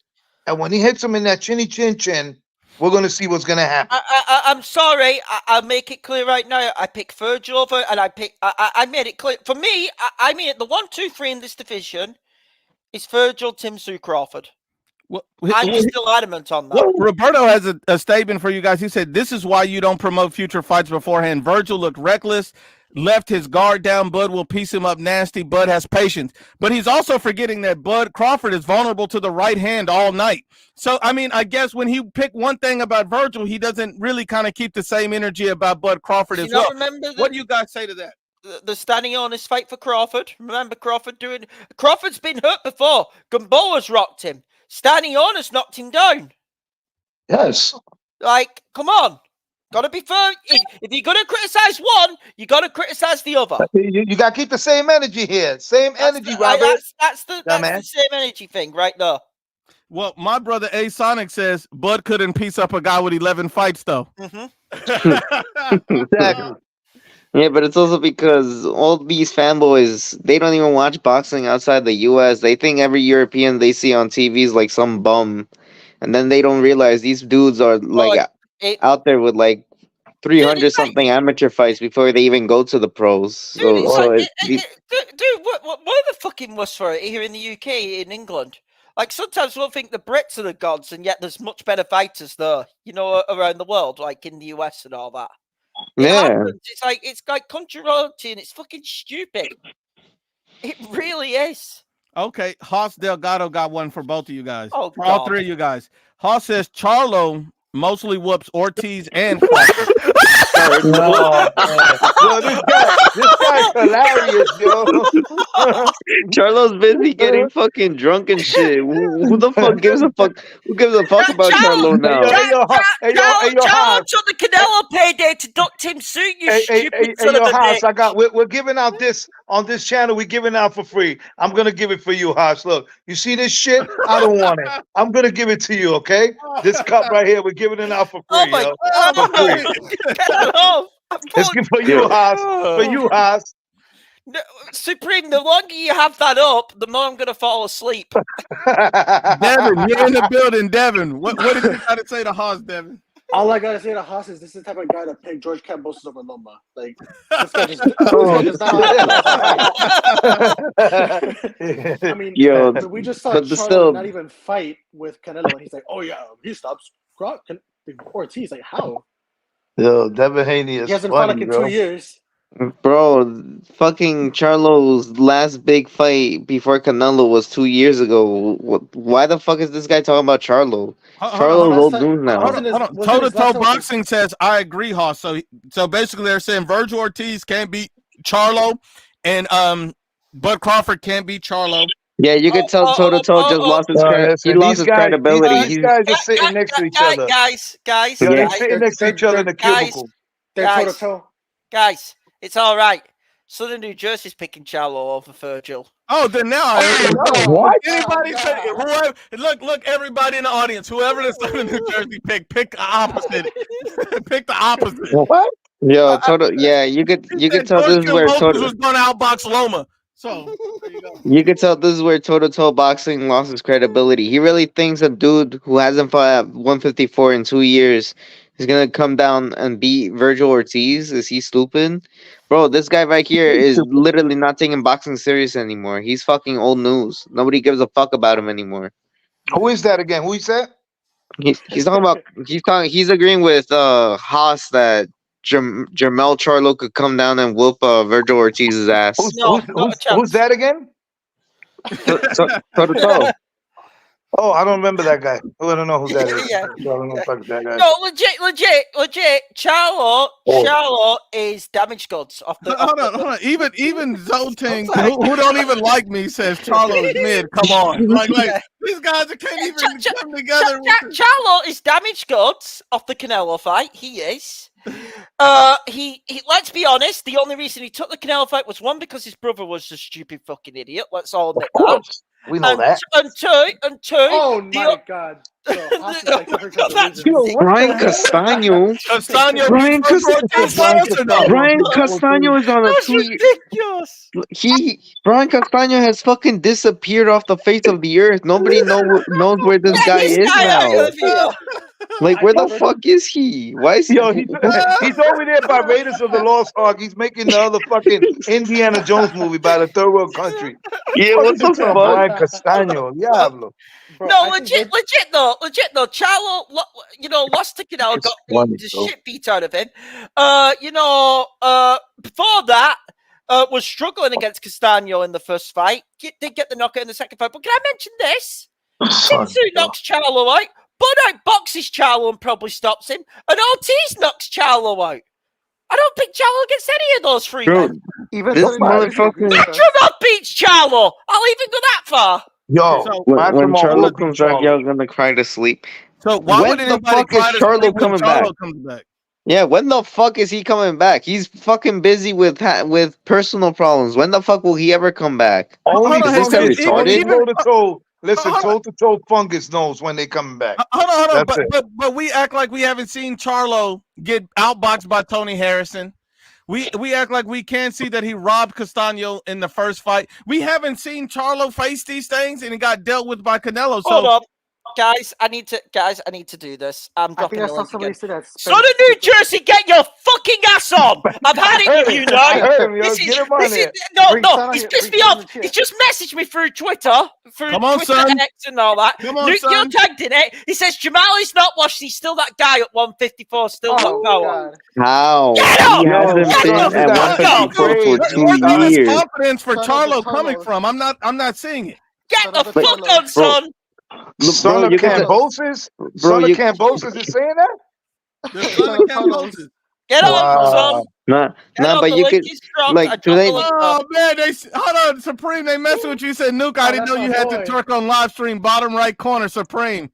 And when he hits him in that chinny chin, we're going to see what's going to happen. I'm sorry. I'll make it clear right now. I picked Vergil over, and I made it clear. For me, I mean, the 1, 2, 3 in this division is Vergil, Tim Tszyu, Crawford. I'm still adamant on that. Well, Roberto has a statement for you guys. He said, this is why you don't promote future fights beforehand. Vergil looked reckless. left his guard down. Bud will piece him up nasty. Bud has patience. But he's also forgetting that Bud Crawford is vulnerable to the right hand all night. So, I mean, I guess when he picked one thing about Vergil, he doesn't really kind of keep the same energy about Bud Crawford as well. What do you guys say to that? The standing on his fight for Crawford. Remember Crawford's been hurt before. Gamboa's rocked him. Standing on has knocked him down. Yes. Like, come on. Gotta be fair. If you're gonna criticize one, you gotta criticize the other. You gotta keep the same energy here. Same energy, Robert. That's the same energy thing right there. Well, my brother A Sonic says Bud couldn't piece up a guy with 11 fights, though. Exactly. Yeah, but it's also because all these fanboys, they don't even watch boxing outside the U.S. They think every European they see on TV is like some bum. And then they don't realize these dudes are like out there with like 300 something amateur fights before they even go to the pros. Dude, where the fucking was for it here in the UK, in England? Like, sometimes we'll think the Brits are the gods, and yet there's much better fighters there, you know, around the world, like in the US and all that. It's like country royalty, and it's fucking stupid. It really is. Okay, Haas Delgado got one for both of you guys. Oh, for all three of you guys. Haas says Charlo mostly whoops Ortiz and Crawford. No, yo, this guy's hilarious, yo. Charlo's busy getting fucking drunk and shit. Who the fuck gives a fuck? Who gives a fuck about Charlo now? Charlo took the Canelo payday to duck Tim suit. You stupid son of a bitch. We're giving out this on this channel. We're giving out for free. I'm gonna give it for you, Haas. Look, you see this shit? I don't want it. I'm gonna give it to you. Okay, this cup right here. We're giving it out for free. Oh my God! For free. It's good for you, Haas. For you, Haas. No, Supreme, the longer you have that up, the more I'm going to fall asleep. Devin, you're in the building, Devin. What did you got to say to Haas, Devin? All I gotta say to Haas is this is the type of guy that picked George Kambosos over Lomba. Like, this guy just I mean, we just saw Charlo not even fight with Canelo, and he's like, "Oh yeah, he stops Ortiz." Like, how? Yo, Devin Haney is. He hasn't funny, fought like in 2 years. Bro, fucking Charlo's last big fight before Canelo was 2 years ago. Why the fuck is this guy talking about Charlo? Charlo's old news now. Toe-to-toe boxing says, I agree, Hoss. So basically they're saying Vergil Ortiz can't beat Charlo, and Bud Crawford can't beat Charlo. Yeah, you can tell toe-to-toe just lost his credibility. These guys are sitting next to each other. Guys. They're sitting next to each other in the cubicle. They're toe-to-toe. Guys, it's all right. Southern New Jersey's picking Charlo over Vergil. Oh, then now I what? Anybody say look, everybody in the audience, whoever the Southern New Jersey pick the opposite. Pick the opposite. What? Yo, you could tell this is where Toto was going to outbox Loma. So there you go. You could tell this is where toe-to-toe boxing lost his credibility. He really thinks a dude who hasn't fought at 154 in 2 years is gonna come down and beat Vergil Ortiz. Is he stupid? Bro, this guy right here is literally not taking boxing serious anymore. He's fucking old news. Nobody gives a fuck about him anymore. Who is that again? Who is that? He's talking about he's agreeing with Haas that Jermell Charlo could come down and whoop Vergil Ortiz's ass. Who's that again? Toe-to-toe. Oh, I don't remember that guy. I don't know who that is. I don't know that guy. No, legit. Charlo is damaged goods. Hold on. Even Zoteng, who don't even like me, says Charlo is mid. Come on, like these guys can't even come together. Charlo is damaged goods off the Canelo fight. He is. He. Let's be honest. The only reason he took the Canelo fight was one because his brother was a stupid fucking idiot. Let's all admit that. We know that. And two. Oh my God! Brian Castano. Brian Castano is on a 2 year. Ridiculous. Brian Castano has fucking disappeared off the face of the earth. Nobody knows where this guy is now. Like, where the fuck is he? Why is he? Yo, he's over there by Raiders of the Lost Ark. He's making the other fucking Indiana Jones movie by the third world country. Yeah, what the fuck? Brian Castano, Diablo. Bro, No, I think legit though. Charlo, lost to Canelo, It's got funny, the bro. shit beat out of him. Before that, was struggling against Castano in the first fight. Did get the knockout in the second fight. But can I mention this? Funny, Tinsu bro. knocks Charlo out. Bud boxes Charlo and probably stops him. And Ortiz knocks Charlo out. I don't think Charlo gets any of those three Bro, men. even this Sonny Jersey motherfucker. beats us. Petrov beats Charlo. I'll even go that far. Yo, So, When Matrimony Charlo would be comes back, Charlo. y'all gonna cry to sleep. so why would When the anybody fuck is cry to Charlo sleep when coming back? Charlo comes back? Yeah, when the fuck is he coming back? He's fucking busy with personal problems. When the fuck will he ever come back? Only Hold on, Is this guy fungus, only retarded? even- toe to toe. Listen, hold toe to toe fungus knows when they coming back. Hold on. That's it. But we act like we haven't seen Charlo get outboxed by Tony Harrison. We act like we can't see that he robbed Castano in the first fight. We haven't seen Charlo face these things, and he got dealt with by Canelo. Hold So up. Guys, I need to do this. I'm I dropping think I the saw link somebody again. say that. Son of New Jersey, get your fucking ass on! I've had it with you I now. heard him, yo. This is, Get him on this is, there. Bring no, Son he's here, pissed bring me Son in off. the chat. He just messaged me through Twitter, Come on, Twitter son. X and all that. Come on, Nuke, you're son. tagged in it. He says Jamal is not washed. He's still that guy at 154, still Oh not going. God! How? Get He up! hasn't Yo, been son, you at got 154 for crazy. 2 Where's all this years. confidence for Son of Charlo the coming Charlos. from? I'm not seeing it. Get Son the of the fuck Charlos. on, son. Look, Son bro, of you get Cambosis? bro, Son of you Cambosis is saying that? The son Son of of Charlos. Cambosis. Get on, son. Wow. nah, Get nah, on, but the you link could is dropped. like I do dropped they? the link. Oh man, hold on, Supreme. They messing with you. Said Nuke, I Oh, didn't know that's you my had the boy. Turk on live stream, bottom right corner, Supreme.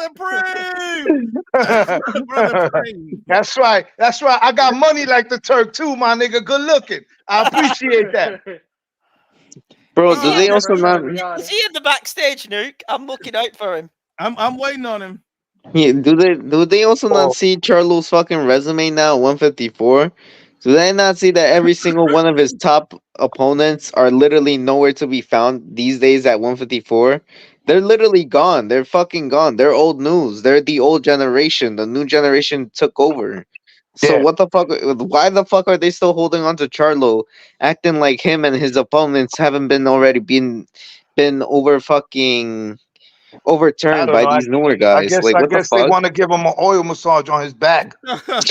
Supreme. Brother Supreme. That's right. That's right. I got money like the Turk too, my nigga. Good looking. I appreciate that. Bro, Is do he they in also Pressure, not? we got Is it. he in the backstage, Nuke? I'm looking out for him. I'm waiting on him. Yeah, do they also Oh. not see Charlo's fucking resume now? 154. Do they not see that every single one of his top opponents are literally nowhere to be found these days at 154? They're literally gone. They're fucking gone. They're old news. They're the old generation. The new generation took over. So Yeah. what the fuck? Why the fuck are they still holding on to Charlo, acting like him and his opponents haven't been already been over fucking I overturned don't by know. these newer guys? Like I what the guess they fuck? want to give him an oil massage on his back.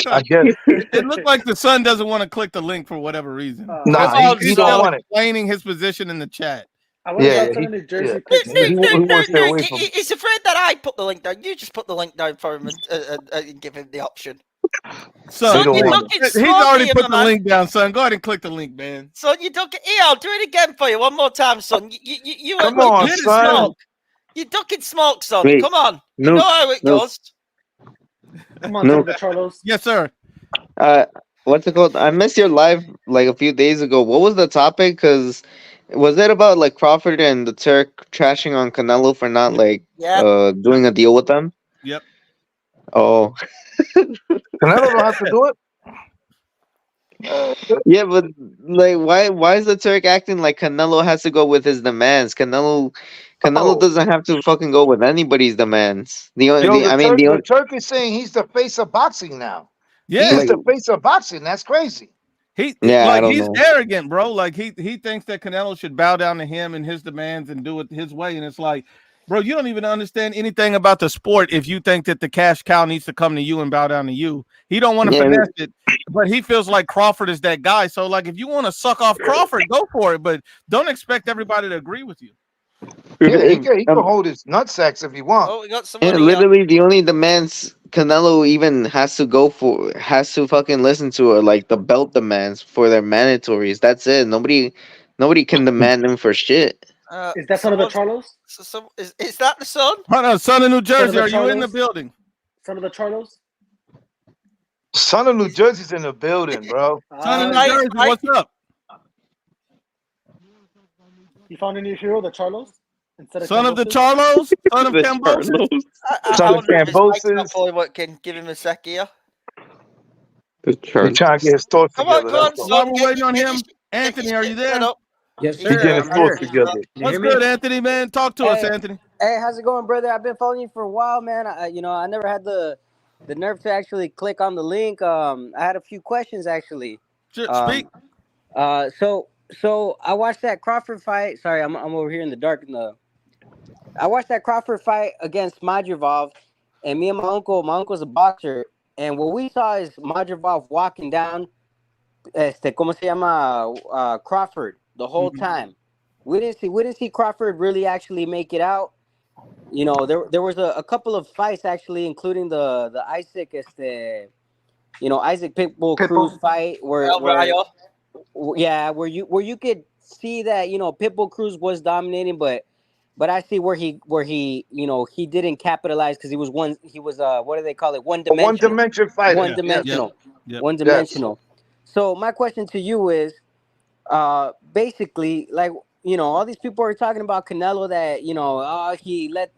I guess. It looked like the son doesn't want to click the link for whatever reason. Nah, Come on, he He's don't still want it. explaining his position in the chat. I wonder Yeah, if Son of New Jersey yeah. picks He this. wants to stay away from He's afraid that I put the link down. You just put the link down for him and give him the option. Son, They don't you're want looking he's smoky, already put the man. link down, son. Go ahead and click the link, man. Son, you duck it. Here, I'll do it again for you one more time, son. You Come look, on, ducking son. smoke. You're ducking smoke, son. Wait, Come on. You no, know how it no. goes. Come on, No. Son of the Charlos. Yes, sir. What's it called? I missed your live like a few days ago. What was the topic? Cause was it about like Crawford and the Turk trashing on Canelo for not like Yeah. doing a deal with them? Yep. Oh. Canelo don't have to do it. Yeah, but like why is the Turk acting like Canelo has to go with his demands? Canelo Oh. doesn't have to fucking go with anybody's demands. The Turk is saying he's the face of boxing now. Yeah. He's the face of boxing. That's crazy. I don't he's know. arrogant, bro. Like he thinks that Canelo should bow down to him and his demands and do it his way. And it's like, bro, you don't even understand anything about the sport if you think that the cash cow needs to come to you and bow down to you. He don't want to finesse it, but he feels like Crawford is that guy. So like if you want to suck off Crawford, go for it, but don't expect everybody to agree with you. Yeah, he can hold his nutsacks if he wants. Oh, we got Yeah, somebody. literally the only demands Canelo even has to fucking listen to are like the belt demands for their mandatories. That's it. Nobody can demand them for shit. Is that Son of the Charlos? Is that the son? Hold on, son of New Jersey, the are you in the Charlos? building? Son of the Charlos? Son of New Jersey's in the building, bro. Son of New I- Jersey, I- what's up? You found a new hero, the Charlos? Instead of Son of the Cambosis? Charlos, son of The Cambosis. Charlos. I wonder if his mic's not Cambosis. fully working. Give him a sec here. The He's Charlos. trying to get his thoughts Come on, together. come on, That's all. While son. we're waiting on Get him, your- Anthony, get are your you shit there? set up. Yes, He's getting sir. his I'm thoughts here. together. Can you What's hear me? good, Anthony, man? Talk to us, Hey. Anthony. Hey, how's it going, brother? I've been following you for a while, man. I never had the nerve to actually click on the link. I had a few questions actually. Speak. So So I watched that Crawford fight. Sorry, I'm over here in the dark. I watched that Crawford fight against Madrival, and me and my uncle's a boxer, and what we saw is Madrival walking down, ¿cómo se llama? Crawford the whole time. We didn't see Crawford really actually make it out. You know, there was a couple of fights actually, including the Isaac Isaac Pitbull Cruz fight where where you could see that Pitbull Cruz was dominating, but I see where he he didn't capitalize because he was what do they call it, one dimensional, One dimension fighter. one dimensional, Yep. one dimensional. So my question to you is, basically, like all these people are talking about Canelo that he let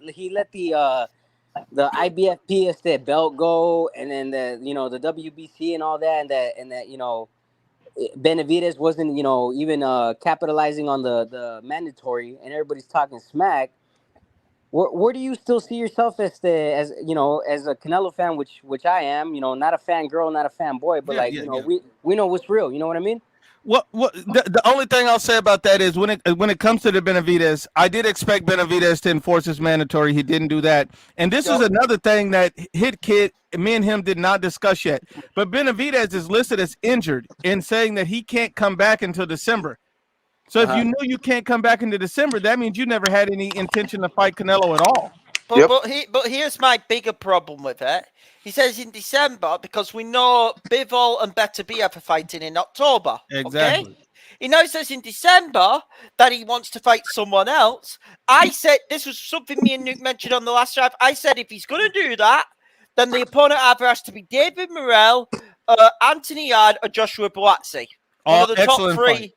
the IBFP belt go, and then the WBC and all that, and that Benavidez wasn't even capitalizing on the mandatory, and everybody's talking smack. Where do you still see yourself as as a Canelo fan, which I am, not a fan girl, not a fan boy, but we know what's real, you know what I mean? What the only thing I'll say about that is when it comes to the Benavidez, I did expect Benavidez to enforce his mandatory. He didn't do that, and this is another thing that Hit Kid, me and him did not discuss yet. But Benavidez is listed as injured and saying that he can't come back until December. So if you know you can't come back into December, that means you never had any intention to fight Canelo at all. But here's my bigger problem with it. He says in December because we know Bivol and Beterbiev are fighting in October. Exactly. Okay? He now says in December that he wants to fight someone else. I said this was something me and Nuke mentioned on the last drive. I said if he's going to do that, then the opponent either has to be David Morrell, Anthony Yard, or Joshua Buatsi. One of the top three.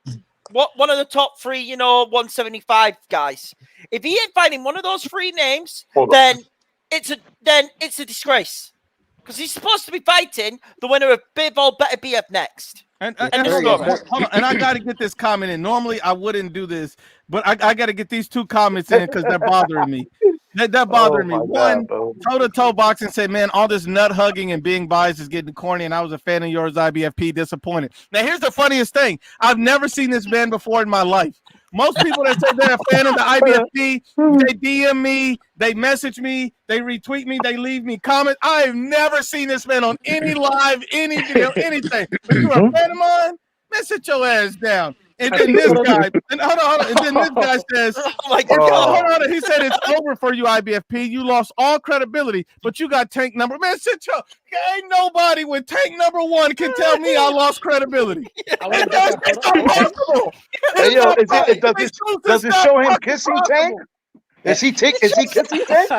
One of the top three, 175 guys. If he ain't fighting one of those three names, then it's a disgrace. Because he's supposed to be fighting the winner of Bivol Beterbiev next. And hold on, and I got to get this comment in. Normally I wouldn't do this, but I got to get these two comments in because they're bothering me. That bothered me. One, toe-to-toe boxing said, man, all this nut hugging and being biased is getting corny, and I was a fan of yours, IBFP, disappointed. Now, here's the funniest thing. I've never seen this man before in my life. Most people that say they're a fan of the IBFP, they DM me, they message me, they retweet me, they leave me comments. I have never seen this man on any live, any video, anything. But you're a fan of mine? Man, sit your ass down. And then this guy, and hold on. And then this guy says, "Oh my God, hold on." He said, "It's over for you, IBFP. You lost all credibility, but you got tank number." Man, sit your. Ain't nobody with tank number one can tell me I lost credibility. It's impossible. Hey, yo, does it show him kissing tank? Is he kissing tank?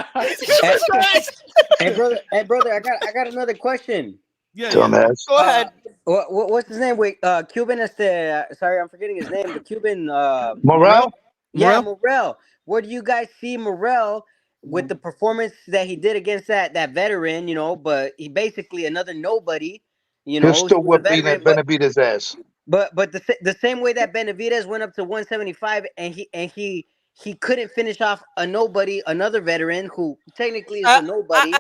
Hey, brother, I got another question. Yeah. Dumbass. Go ahead. What's his name? Wait, Cuban sorry, I'm forgetting his name. The Cuban Morrell? Yeah, Morrell. Where do you guys see Morrell with the performance that he did against that veteran? But he basically another nobody. He'll still whip Benavidez' ass. But the same way that Benavidez went up to 175 and he couldn't finish off another veteran who technically is a nobody.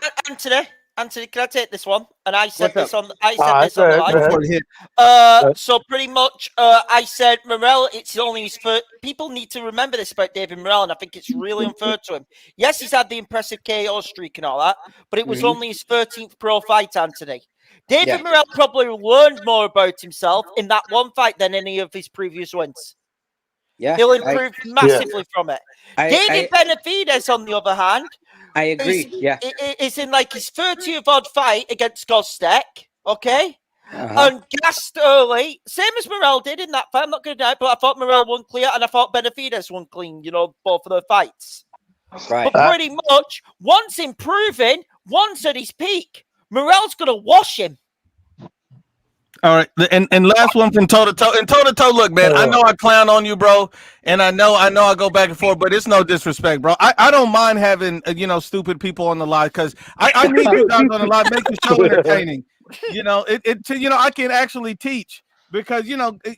Anthony, can I take this one? And I said What's this on. I said this on the live. So pretty much, I said Morrell. It's only his first. People need to remember this about David Morrell, and I think it's really unfair to him. Yes, he's had the impressive KO streak and all that, but it was only his 13th pro fight, Anthony. David Morrell probably learned more about himself in that one fight than any of his previous wins. Yeah, he'll improve massively from it. David Benavidez, on the other hand, I agree. Is in like his 30th odd fight against Gostek, okay? And gassed early, same as Morrell did in that fight. I'm not going to deny, but I thought Morrell won clear, and I thought Benavidez won clean. Both of their fights. Right. But pretty much, once improving, once at his peak, Morrell's going to wash him. All right, and last one from toe to toe. And toe to toe, look, man, I know I clown on you, bro, and I know I go back and forth, but it's no disrespect, bro. I don't mind having stupid people on the live because I need you guys on the live, make the show entertaining. I can actually teach because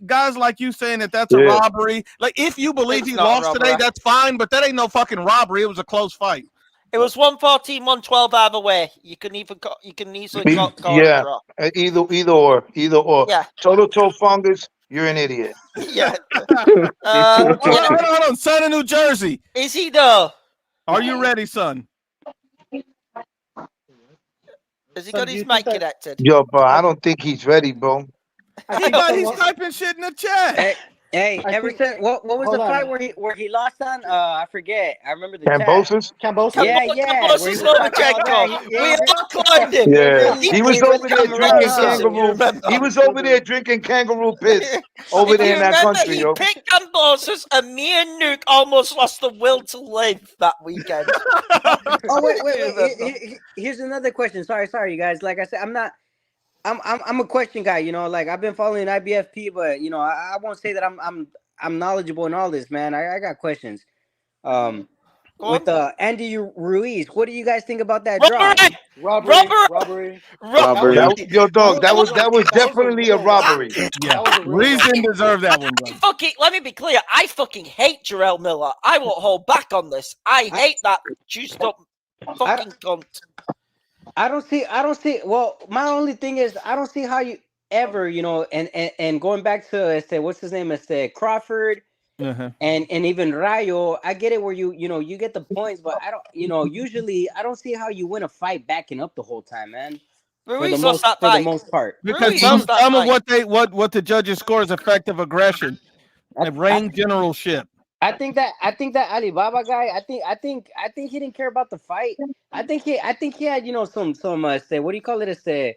guys like you saying that's a robbery. Like if you believe he lost today, that's fine, but that ain't no fucking robbery. It was a close fight. It was 114, 112 either way. You can easily call it a draw. Either or. Yeah. Toe-to-toe fungus. You're an idiot. Yeah. Hold on, Yeah. hold on. Son of New Jersey. Is he though? Are you ready, son? Has he Son, got do his you think mic that- connected? Yo, bro, I don't think he's ready, bro. I He think got, so he's long- typing shit in the chat. Hey, I ever think- since what was the hold on. fight where he lost on? I forget. I remember the chat. Kambosos? Kambosos? Yeah, yeah. where he was talking all that. We all climbed him. Yeah, really- he was he really over there come drinking around, huh? kangaroo. He was over there drinking kangaroo piss over If there you in that remember, country, he yo. picked Cambosos, and me and Nuke almost lost the will to live that weekend. Oh wait. remember. Here's another question. Sorry, you guys. Like I said, I'm a question guy. You know, like I've been following IBFP, but you know, I won't say that I'm knowledgeable in all this, man. I got questions. With Andy Ruiz, what do you guys think about that drop? Robbery. Yo, dog, that was definitely a robbery. Yeah, Ruiz didn't deserve that one, bro. Let me be clear. I fucking hate Jarrell Miller. I won't hold back on this. I hate that juiced up fucking cunt. I don't see. Well, my only thing is I don't see how you ever, you know, and going back to what's his name, Crawford, and even Rayo. I get it where you know you get the points, but I don't, you know, usually I don't see how you win a fight backing up the whole time, man. For the most part, because some of what the judges score is effective aggression and ring generalship. I think that Alibaba guy. I think he didn't care about the fight. I think he had, you know, some what do you call it?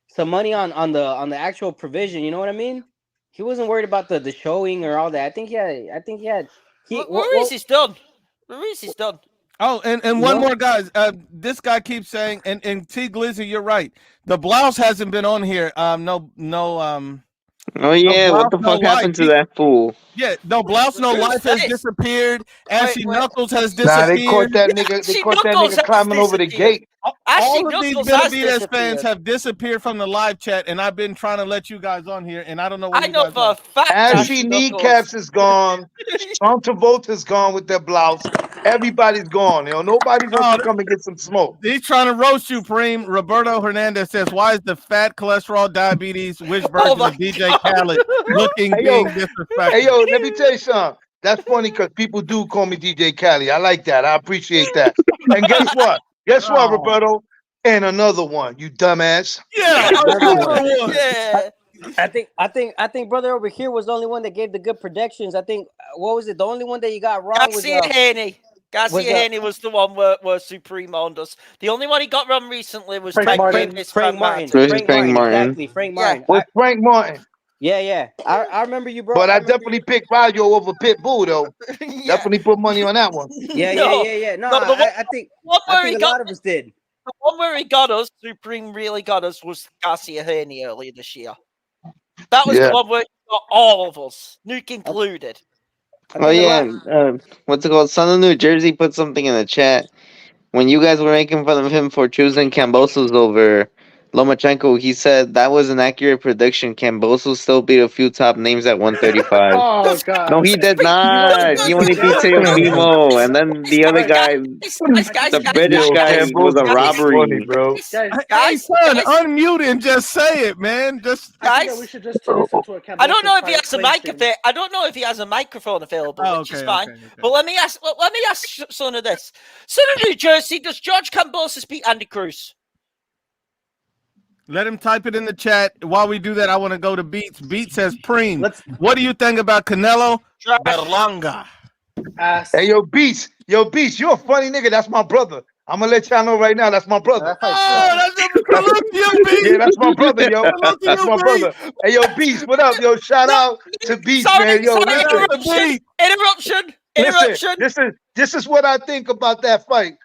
Some money on the actual provision. You know what I mean? He wasn't worried about the showing or all that. I think he had. Ruiz is done. Ruiz is done. Oh, and one more, guys. This guy keeps saying, and T Glizzy, you're right. The blouse hasn't been on here. Oh yeah, what the fuck happened to that fool? Yeah, no blouse, no life has disappeared. Ashy Knuckles has disappeared. Nah, they caught that nigga. They caught that nigga climbing over the gate. All of these Benavidez fans have disappeared from the live chat, and I've been trying to let you guys on here, and I don't know where I know for a fact. Ashy kneecaps is gone. Sean Travolta's gone with their blouse. Everybody's gone. You know, nobody wants to come and get some smoke. He's trying to roast you, Preem. Roberto Hernandez says, "Why is the fat cholesterol diabetes wish Vergil and DJ Khaled looking being disrespectful?" Hey yo, let me tell you something. That's funny because people do call me DJ Khaled. I like that. I appreciate that. And guess what? Guess what, Roberto? And another one, you dumbass. Yeah, yeah. I think brother over here was the only one that gave the good predictions. I think what was it? The only one that you got wrong Garcia was Haney. Garcia Haney was the one where Supreme owned us. The only one he got wrong recently was Frank Martin. Frank Martin. Exactly. Frank Martin. With Frank Martin. Yeah. I remember you, bro. But I definitely picked Vergil over Pitbull, though. Definitely put money on that one. Yeah. No, I think a lot of us did. The one where he got us, Supreme really got us, was Garcia Haney earlier this year. That was the one where he got all of us, Nuke included. Oh yeah, what's it called? Son of New Jersey put something in the chat. When you guys were making fun of him for choosing Kambosos over Lomachenko, he said that was an accurate prediction. Kambosos still beat a few top names at 135. Oh god. No, he did not. He only beat Teofimo, and then the other guy, the British guy, was a robbery, bro. Hey, son, unmute and just say it, man. Just guys, we should just turn this into a I don't know if he has a microphone. I don't know if he has a microphone available, which is fine. Okay. But let me ask son of this. Son of New Jersey, does George Kambosos beat Andy Cruz? Let him type it in the chat. While we do that, I want to go to Beats. Beats says, Preem, what do you think about Canelo Berlanga? Hey, yo, Beats, you're a funny nigga. That's my brother. I'm going to let y'all know right now, that's my brother. Yeah, that's my brother, yo. That's my brother. Hey, yo, Beats, what up, yo? Shout out to Beats, man. Yo, Interruption. This is what I think about that fight.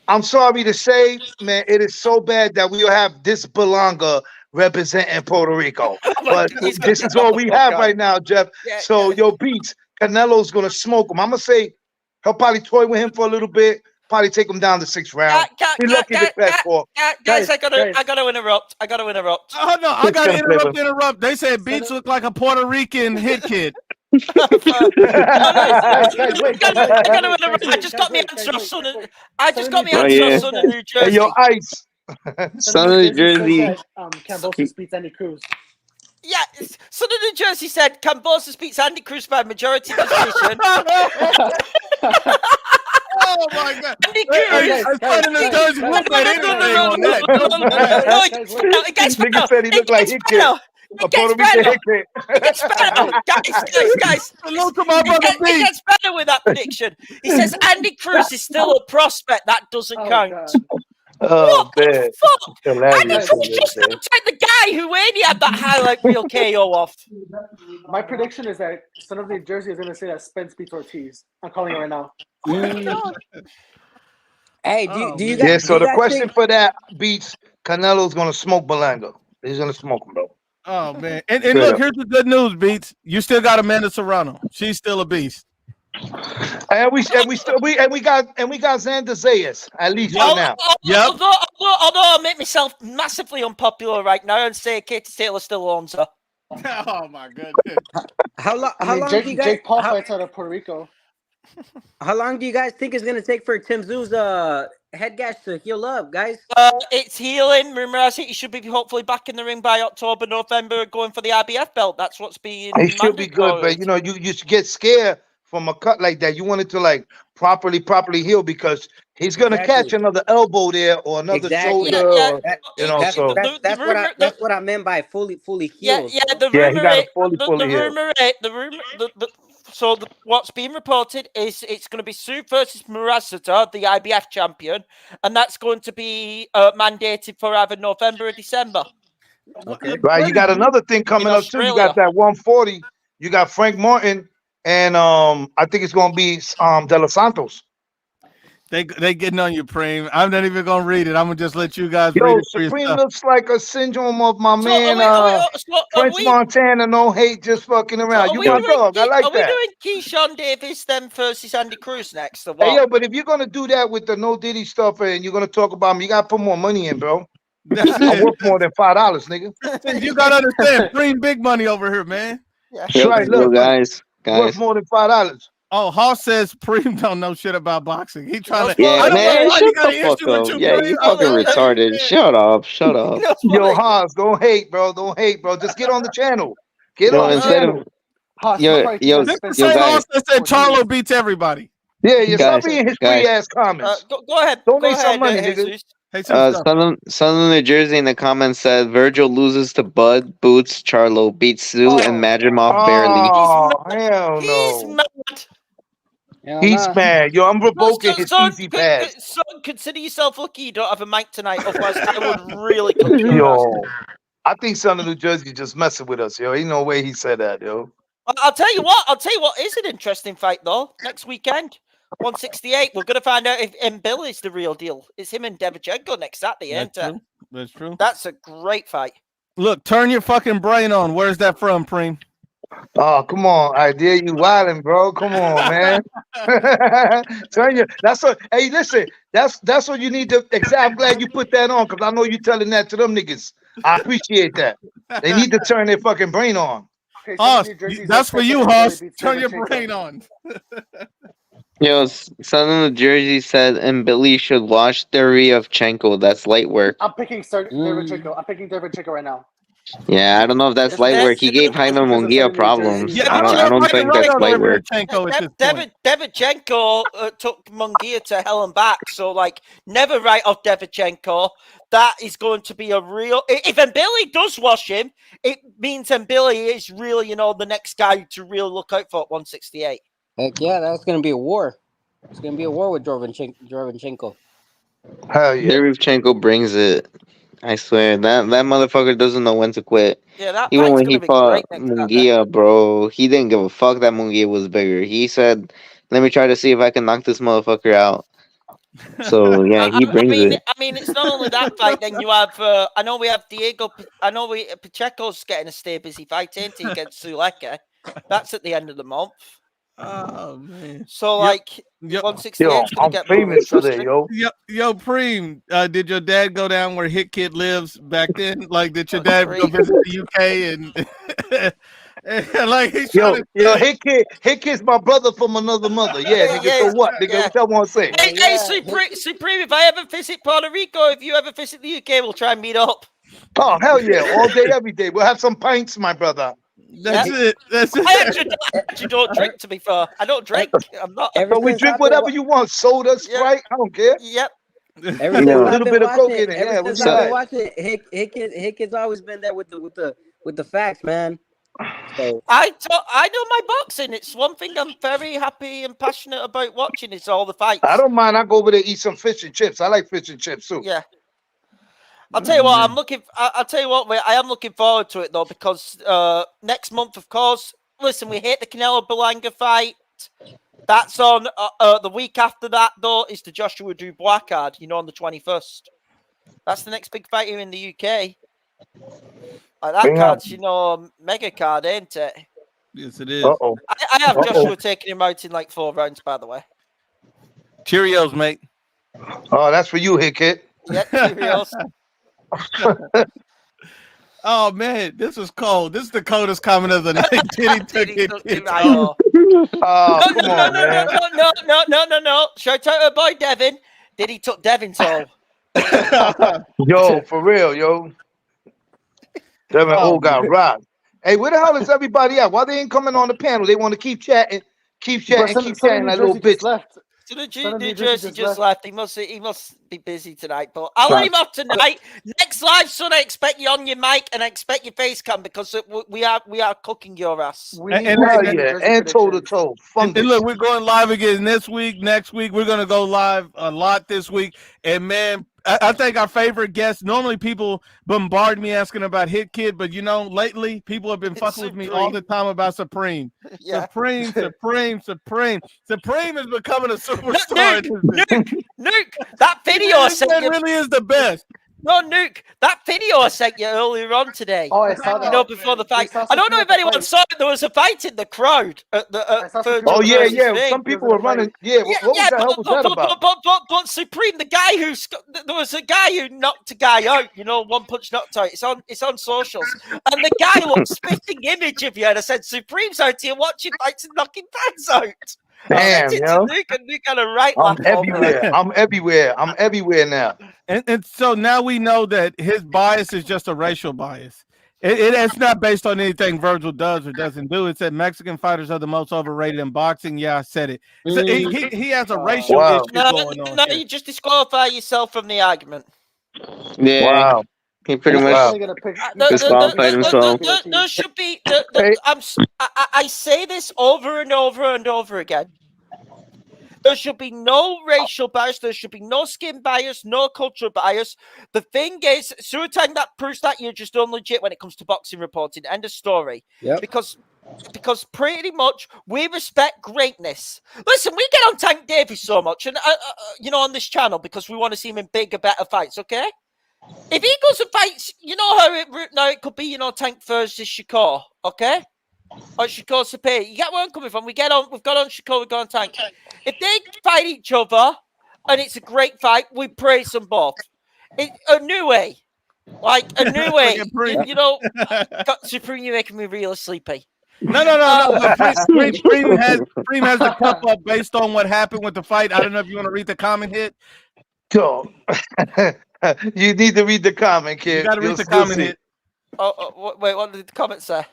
I'm sorry to say, man, it is so bad that we'll have this Berlanga representing Puerto Rico. But this is all we have right now, Jeff. So, yo, Beats, Canelo's going to smoke him. I'm going to say he'll probably toy with him for a little bit, probably take him down to 6th round. Guys, I gotta interrupt. Oh, no, I got to interrupt. They said Beats look like a Puerto Rican hit kid. I just got me answer, son of New Jersey. Hey, yo, Ice. Son of New Jersey. Kambosos beats Andy Cruz. Yeah, Son of New Jersey said Cambosos beats Andy Cruz by majority decision. Oh my God! Andy Guys, Cruz. guys, Son of New guys, Jersey guys, will bet anything on that. No, it gets Nigga better. said he looked like Hickey. It A gets Puerto Rican better. Hickey. It gets better. Guys. Salute to my brother It B. gets better with that prediction. He says Andy Cruz is still a prospect. That doesn't Oh, count. God. Oh, What man. the fuck? Andy Hilarious. Cruz just looks like the guy who Wayne had that highlight reel KO off. My prediction is that Son of New Jersey is going to say that Spence beats Ortiz. I'm calling it right now. Hey, do you guys? Yeah, do so you the guys question think- for that beats Canelo's going to smoke Berlanga. He's going to smoke him, bro. Oh man! And Straight look, up. here's the good news, Beats. You still got Amanda Serrano. She's still a beast. And we got Xander Zayas, at least for now. Yep. Although I make myself massively unpopular right now and say Katie Taylor still owns her. Oh my goodness! How long? I How mean, long do you guys? Jake Paul how, fights out of Puerto Rico. how long do you guys think it's gonna take for Tim Zoo's head gash to heal up, guys? It's healing. Rumor has it he should be hopefully back in the ring by October, November, going for the IBF belt. That's what's being. It should be good, but you know, you should get scared from a cut like that. You want it to like properly heal because he's gonna Exactly. catch another elbow there or another Exactly. shoulder. Yeah, Or, That- you know, that's so that's what I meant by fully Yeah, healed. the Yeah, he rumor gotta is fully heal. what's being reported is it's going to be Sue versus Murasata, the IBF champion, and that's going to be mandated for either November or December. Okay. Right, you got another thing coming up too. You got that 140. You got Frank Martin, and I think it's gonna be De Los Santos. They getting on you, Preem. I'm not even gonna read it. I'm gonna just let you guys read Yo, it for Supreme yourself. looks like a syndrome of my So man French Montana. No hate, just fucking around. You my dog. I like Are we that. doing Keyshawn Davis then versus Andy Cruz next? Or Hey, what? yo, but if you're gonna do that with the no Diddy stuff and you're gonna talk about me, you gotta put more money in, bro. That's I'm it. worth more than $5, nigga. You gotta understand, Preem big money over here, man. Yeah. That's right. Look, guys. worth more than $5. Oh, Hoss says Preem don't know shit about boxing. He trying to. Yeah, I don't man, know why shut you got the an fuck issue with up. you, Yeah, Preem. you I fucking don't retarded. understand. Shut up. Shut up. Yo, Haas, don't hate, bro. Don't hate, bro. Just get on the channel. Get No, on the instead channel. of Haas, Yo, he'll probably yo, think This that the yo, same Spence Hoss guys. that said Ortiz. Charlo beats everybody. Yeah, stop Guys, being his guys. free ass comments. Go ahead. Donate Go some ahead, money, nigga. Jesus. Hey, some stuff. Southern New Jersey in the comments said Vergil loses to Bud, Boots, Charlo, beats Sue, and Madrimov barely. Oh, hell He's no. mad. He's mad. Yo, I'm revoking his Son, easy pass. consider yourself lucky you don't have a mic tonight. Otherwise, I would really cook your ass. Yo, I think Son of New Jersey just messing with us, yo. Ain't no way he said that, yo. I'll tell you what. Is an interesting fight though. Next weekend, 168. We're gonna find out if Bill is the real deal. It's him and Devchenko next Saturday, ain't That's it? true. That's true. That's a great fight. Look, turn your fucking brain on. Where's that from, Preem? Oh, come on. I dare you wildin', bro. Come on, man. Turn your that's what hey listen, that's what you need to I'm glad you put that on because I know you telling that to them niggas. I appreciate that. They need to turn their fucking brain on. Okay, Hoss, New Jersey's that's for upset you, that Hoss. Billy beats Turn your Devchenko. brain on. Yo, Southern New Jersey said and Billy should watch Derevchenko. That's light work. I'm picking Devchenko. I'm picking Devchenko right now. Yeah, I don't know if that's light work. He gave Jaime Munguia problems. Yeah, I don't think that's light work. Devchenko at this point. Devchenko took Munguia to hell and back. So, like, never write off Devchenko. That is going to be a real. If Mbili does wash him, it means Mbili is really, the next guy to really look out for at 168. Heck yeah, that's gonna be a war. It's gonna be a war with Derevchenko. Hell yeah. Derevchenko brings it. I swear that motherfucker doesn't know when to quit. Yeah, that Even fight's when gonna he be fought great next Saturday. Munguia, bro, he didn't give a fuck that Munguia was bigger. He said, "Let me try to see if I can knock this motherfucker out." So yeah, he brings it. I mean, it's not only that fight. Then you have. I know we have Diego. Pacheco's getting a stay busy fight, ain't he, against Suleka? That's at the end of the month. Oh man. So Yep. 168 Yo, is gonna I'm get more famous today, interesting. yo. Preem, did your dad go down where Hit Kid lives back then? Like, did your dad go visit the UK and like he's trying Yo, Hit Kid's my brother from another mother. Yeah, nigga. So what, nigga? yeah. What y'all want to say? Hey, Supreme, if I ever visit Puerto Rico, if you ever visit the UK, we'll try and meet up. Oh hell yeah! All day, every day. We'll have some pints, my brother. That's it. That's it. I actually don't drink. To be fair, I don't drink. I'm not. Ever So we since drink I've been whatever you want. Soda, Sprite. I don't care. Yep. Ever Yeah. since A I've little been bit of coke watching, in it. ever Yeah, we'll since be I've been alright. watching, Hicket's always been there with the facts, man. So I know my boxing. It's one thing I'm very happy and passionate about watching. It's all the fights. I don't mind. I go over there eat some fish and chips. I like fish and chips too. Yeah. I'll tell you what. I'll tell you what. I am looking forward to it though, because next month, of course. Listen, we hate the Canelo Belanga fight. That's on the week after that, though, is the Joshua Dubois card, on the 21st. That's the next big fight here in the UK. Like that card's, mega card, ain't it? Yes, it is. Uh-oh. I have Joshua taking him out in like 4 rounds, by the way. Cheerios, mate. Oh, that's for you, Hickett. Yeah, Cheerios. Oh man, this is cold. This is the coldest comment of the night. Diddy took it. Oh, come on, man. No. Shout out to boy Devin. Diddy took Devin's all. Yo, for real, yo. Devin got robbed. Hey, where the hell is everybody at? Why they ain't coming on the panel? They want to keep chatting, keep chatting like little bitch. Left. So New Jersey Jersey just just left. He must be busy tonight, but I'll let him off tonight. Next live, son, I expect you on your mic and I expect your face cam because we are cooking your ass. And toe to toe. And look, we're going live again this week. Next week, we're gonna go live a lot this week. And man, I think our favorite guest. Normally, people bombard me asking about Hit Kid, but lately people have been fucking with me all the time about Supreme. Yeah. Supreme is becoming a superstar. Nuke, that video I sent you really is the best. No, Nuke, that video I sent you earlier on today. Oh, I saw that. Before the fight. I don't know if anyone saw it. There was a fight in the crowd. Some people were running. Yeah, what was the hell was that about? But Supreme, there was a guy who knocked a guy out. One punch knocked out. It's on socials, and the guy looked spitting image of you. And I said, Supreme's out here watching fights and knocking fans out. Damn, yo. Nuke got a right. I'm everywhere. I'm everywhere now. And so now we know that his bias is just a racial bias. It's not based on anything Vergil does or doesn't do. It said Mexican fighters are the most overrated in boxing. Yeah, I said it. So he has a racial issue going on. No, you just disqualify yourself from the argument. Yeah. Wow. He pretty much disqualified himself. There should be. I say this over and over and over again. There should be no racial bias. There should be no skin bias, no cultural bias. The thing is, Suratang, that proves that you're just unlegit when it comes to boxing reporting. End of story. Yep. Because pretty much we respect greatness. Listen, we get on Tank Davis so much, and on this channel because we want to see him in bigger, better fights. Okay. If he goes and fights, how it could be, Tank versus Shakur, okay? Or Shakur Sapir. You get where I'm coming from? We've got on Shakur, we go on Tank. If they fight each other and it's a great fight, we praise them both. A new way. Supreme, you're making me real sleepy. No. Supreme has the cup up based on what happened with the fight. I don't know if you want to read the comment hit. Yo. You need to read the comment, kid. You got to read the comment hit. Wait, what did the comment say?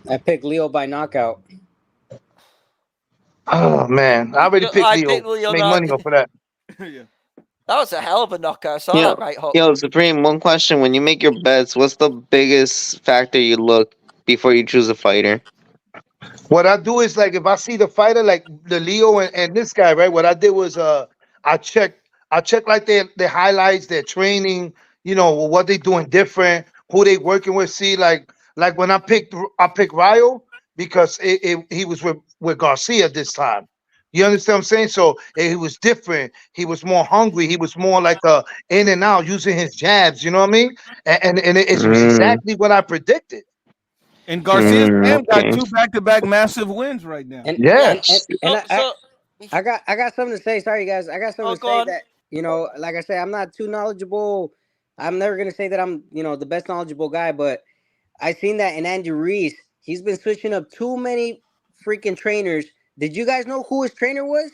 I picked Leo by knockout. Oh man, I already picked Leo. Make money off of that. Yeah. That was a hell of a knockout. So right, Supreme, one question. When you make your bets, what's the biggest factor you look before you choose a fighter? What I do is if I see the fighter, like the Leo and this guy, right? What I did was I check like their highlights, their training, what they doing different, who they working with. See, like when I picked Ryo because he was with Garcia this time. You understand what I'm saying? So he was different. He was more hungry. He was more like in and out, using his jabs. You know what I mean? And it was exactly what I predicted. And Garcia's got 2 back-to-back massive wins right now. And I got something to say. Sorry, guys. I got something to say that, like I say, I'm not too knowledgeable. I'm never going to say that I'm, the best knowledgeable guy, but I seen that in Andy Ruiz. He's been switching up too many freaking trainers. Did you guys know who his trainer was?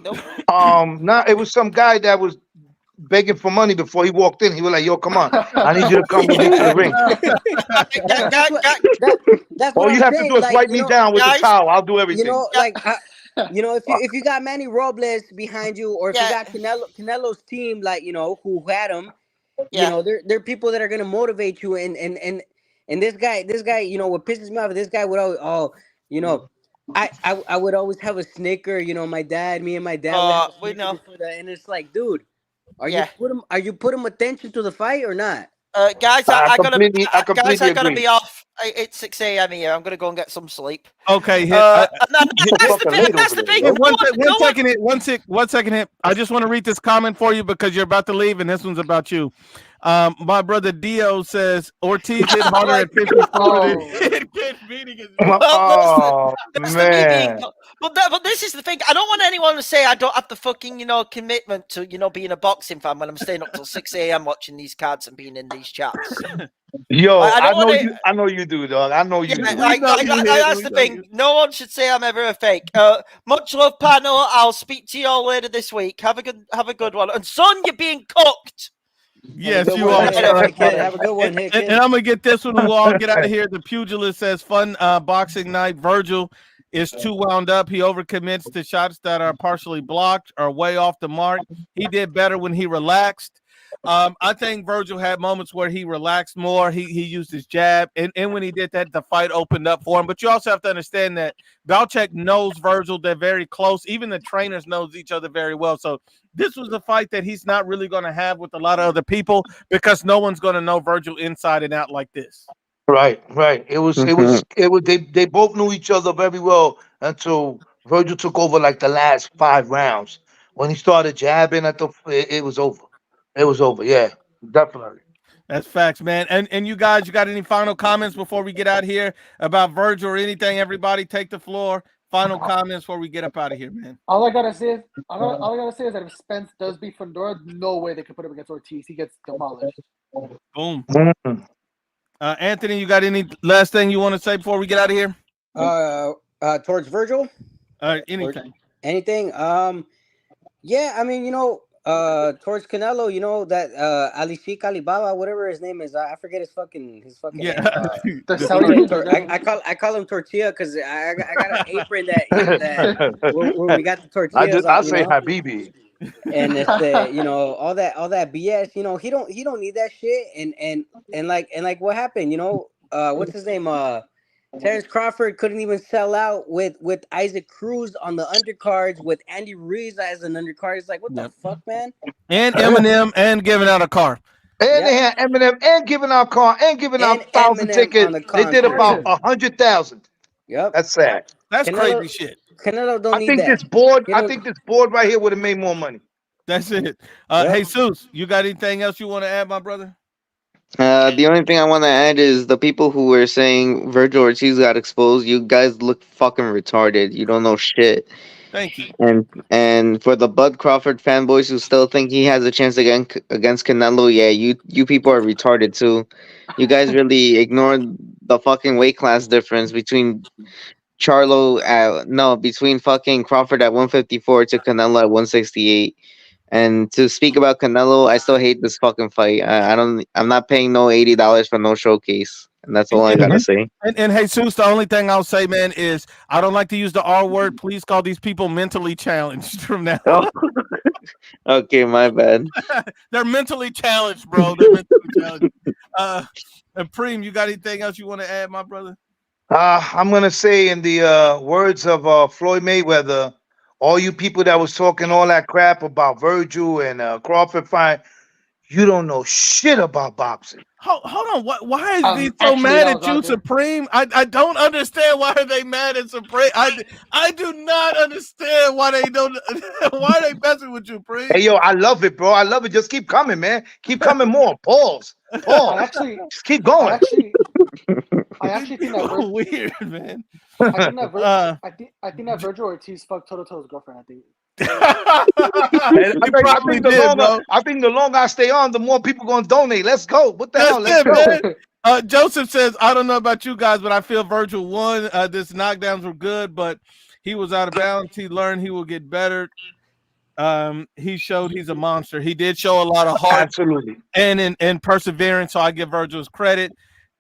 Nope. It was some guy that was begging for money before he walked in. He was like, "Yo, come on, I need you to come with me to the ring. That's All what you I'm have to saying. do is Like, wipe me down with the guys, towel. I'll do you everything." know, Yeah. like you know, if you got Manny Robles behind you, or if you Yeah. got Canelo's team, like, you know, who had him, you Yeah. know, they're people that are gonna motivate you. And this guy, you know, what pisses me off, this guy would always, you know, I would always have a Snicker. You know, me and my dad would have a We Snicker know. before that, and it's like, dude, Yeah. are you putting attention to the fight or not? Guys, I I gotta, completely, I guys, completely I gotta agree. be off. It's 6 a.m. here. I'm gonna go and get some sleep. Okay, No, So that's fucking late that's over the there, thing. yo. one second hit. I just want to read this comment for you because you're about to leave, and this one's about you. My brother Dio says Ortiz hit harder my at 54 than Oh. hit Kid beating his Well, Oh that's the me being. man, But this is the thing. I don't want anyone to say I don't have the fucking commitment to being a boxing fan when I'm staying up till 6 a.m. watching these cards and being in these chats. yo, I don't I know want to. you. I know you do, dog. I know you Yeah, do. We know you hit. that's We the know thing. you. No one should say I'm ever a fake. Much love, panel. I'll speak to you all later this week. Have a good one. And son, you're being cooked. Yes, Good you one, are. Hick. Sir. Hey, kid, have a good one, Hick, And kid. I'm gonna get this one. We'll all get out of here. The pugilist says, "Fun boxing night." Vergil is too wound up. He overcommits to shots that are partially blocked or way off the mark. He did better when he relaxed. I think Vergil had moments where he relaxed more. He used his jab, and when he did that, the fight opened up for him. But you also have to understand that Valchek knows Vergil. They're very close. Even the trainers knows each other very well. So this was a fight that he's not really going to have with a lot of other people because no one's going to know Vergil inside and out like this. Right, right. They both knew each other very well until Virgil took over like the last 5 rounds. When he started jabbing it was over. It was over. Yeah, definitely. That's facts, man. And you guys, you got any final comments before we get out of here about Vergil or anything? Everybody, take the floor. Final comments before we get up out of here, man. All I gotta say is that if Spence does beat Fundora, no way they can put him against Ortiz. He gets demolished. Boom. Mm. Anthony, you got any last thing you want to say before we get out of here? Towards Vergil? Anything. Anything? Yeah, I mean, towards Canelo, that Alishik Alibaba, whatever his name is, I forget his fucking Yeah. name. The Saudi I call him Tortilla because I got an apron that when we got the tortillas, I say Habibi. and it's all that BS. He don't need that shit. And like what happened? What's his name? Terence Crawford couldn't even sell out with Isaac Cruz on the undercards with Andy Ruiz as an undercard. It's like, what the fuck, man? And Eminem and giving out a car. And they had Eminem and giving out car and giving out 1,000 Eminem tickets. on the They did concert. about 100,000. Yep. That's sad. That's Canelo- crazy shit. Canelo don't I need think that. this board. He I don't- think this board right here would have made more money. That's it. Yep. Jesus, you got anything else you want to add, my brother? The only thing I want to add is the people who were saying Virgil Ortiz got exposed. You guys look fucking retarded. You don't know shit. Thank you. And for the Bud Crawford fanboys who still think he has a chance against Canelo, yeah, you people are retarded too. You guys really ignored the fucking weight class difference between between fucking Crawford at 154 to Canelo at 168. And to speak about Canelo, I still hate this fucking fight. I'm not paying no $80 for no showcase. And that's all I gotta say. And Jesus, the only thing I'll say, man, is I don't like to use the R word. Please call these people mentally challenged from now. Okay, my bad. They're mentally challenged, bro. They're mentally challenged. And Preem, you got anything else you want to add, my brother? I'm gonna say in the words of Floyd Mayweather, all you people that was talking all that crap about Virgil and Crawford fight, you don't know shit about boxing. Hold on. Why is he so mad at you, Supreme? I don't understand why are they mad at Supreme. I do not understand why they don't. Why are they messing with you, Preem? Hey yo, I love it, bro. I love it. Just keep coming, man. Keep coming more. Pause. Just keep going. I actually think that so weird, man. I think that Virgil Ortiz fucked Toto's girlfriend. I think. I think the longer I stay on, the more people gonna donate. Let's go. What the hell? Let's go. Man. Joseph says, I don't know about you guys, but I feel Virgil won. This knockdowns were good, but he was out of balance. He learned he will get better. he showed he's a monster. He did show a lot of heart Absolutely. and perseverance. So I give Vergil his credit.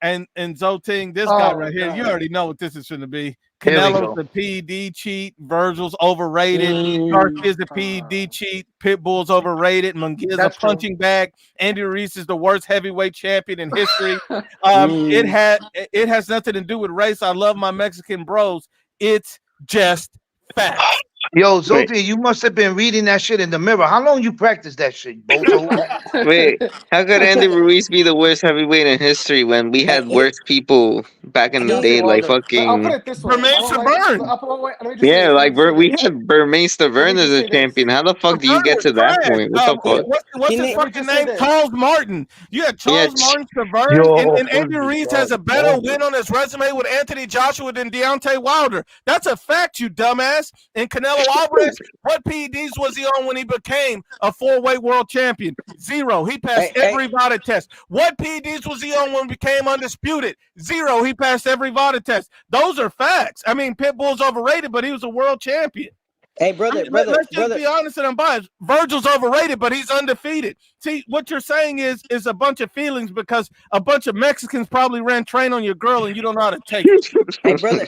And Zoting, this guy right here, you already know what this is going to be. Here we Canelo's go. the PED cheat. Vergil's overrated. Garcia's the PED cheat. Pitbull's overrated. Munguia's a That's true. punching bag. Andy Ruiz is the worst heavyweight champion in history. It has nothing to do with race. I love my Mexican bros. It's just facts. Yo, Zote, you must have been reading that shit in the mirror. How long you practiced that shit, bozo? Wait, how could Andy Ruiz be the worst heavyweight in history when we had worse people back in the day, like I'll put fucking it this way. Jermaine yeah, like we had Bermain Stavern as a champion. How the fuck do you get to that point? What the fuck? What's his fucking name? Charles Martin. You had Charles Martin Stavern, and Andy Ruiz has a better win on his resume with Anthony Joshua than Deontay Wilder. That's a fact, you dumbass. And Canelo Alvarez, what PEDs was he on when he became a 4-weight world champion? 0. He passed every VADA test. What PEDs was he on when he became undisputed? 0. He passed every VADA test. Those are facts. I mean, Pitbull's overrated, but he was a world champion. Hey, brother, Let's just be honest and unbiased. Vergil's overrated, but he's undefeated. See, what you're saying is a bunch of feelings because a bunch of Mexicans probably ran train on your girl and you don't know how to take it. Hey, brother,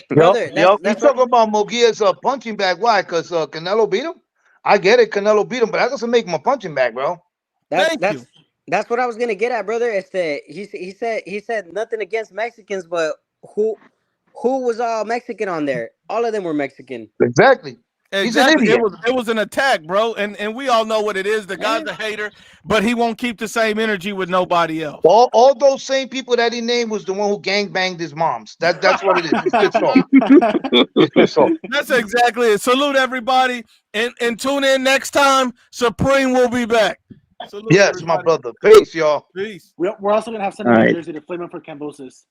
you talking about Munguia's punching bag. Why? Because Canelo beat him? I get it, Canelo beat him, but that doesn't make him a punching bag, bro. That's what I was gonna get at, brother. It's that he said nothing against Mexicans, but who was all Mexican on there? All of them were Mexican. Exactly. Exactly. It was an attack, bro. And we all know what it is. The guy's a hater, but he won't keep the same energy with nobody else. All those same people that he named was the one who gangbanged his moms. That's what it is. It's pissed off. That's exactly it. Salute everybody and tune in next time. Supreme will be back. Salute yes, everybody. My brother. Peace, y'all. Peace. We're also gonna have some in New Jersey to flame up for Cambosis.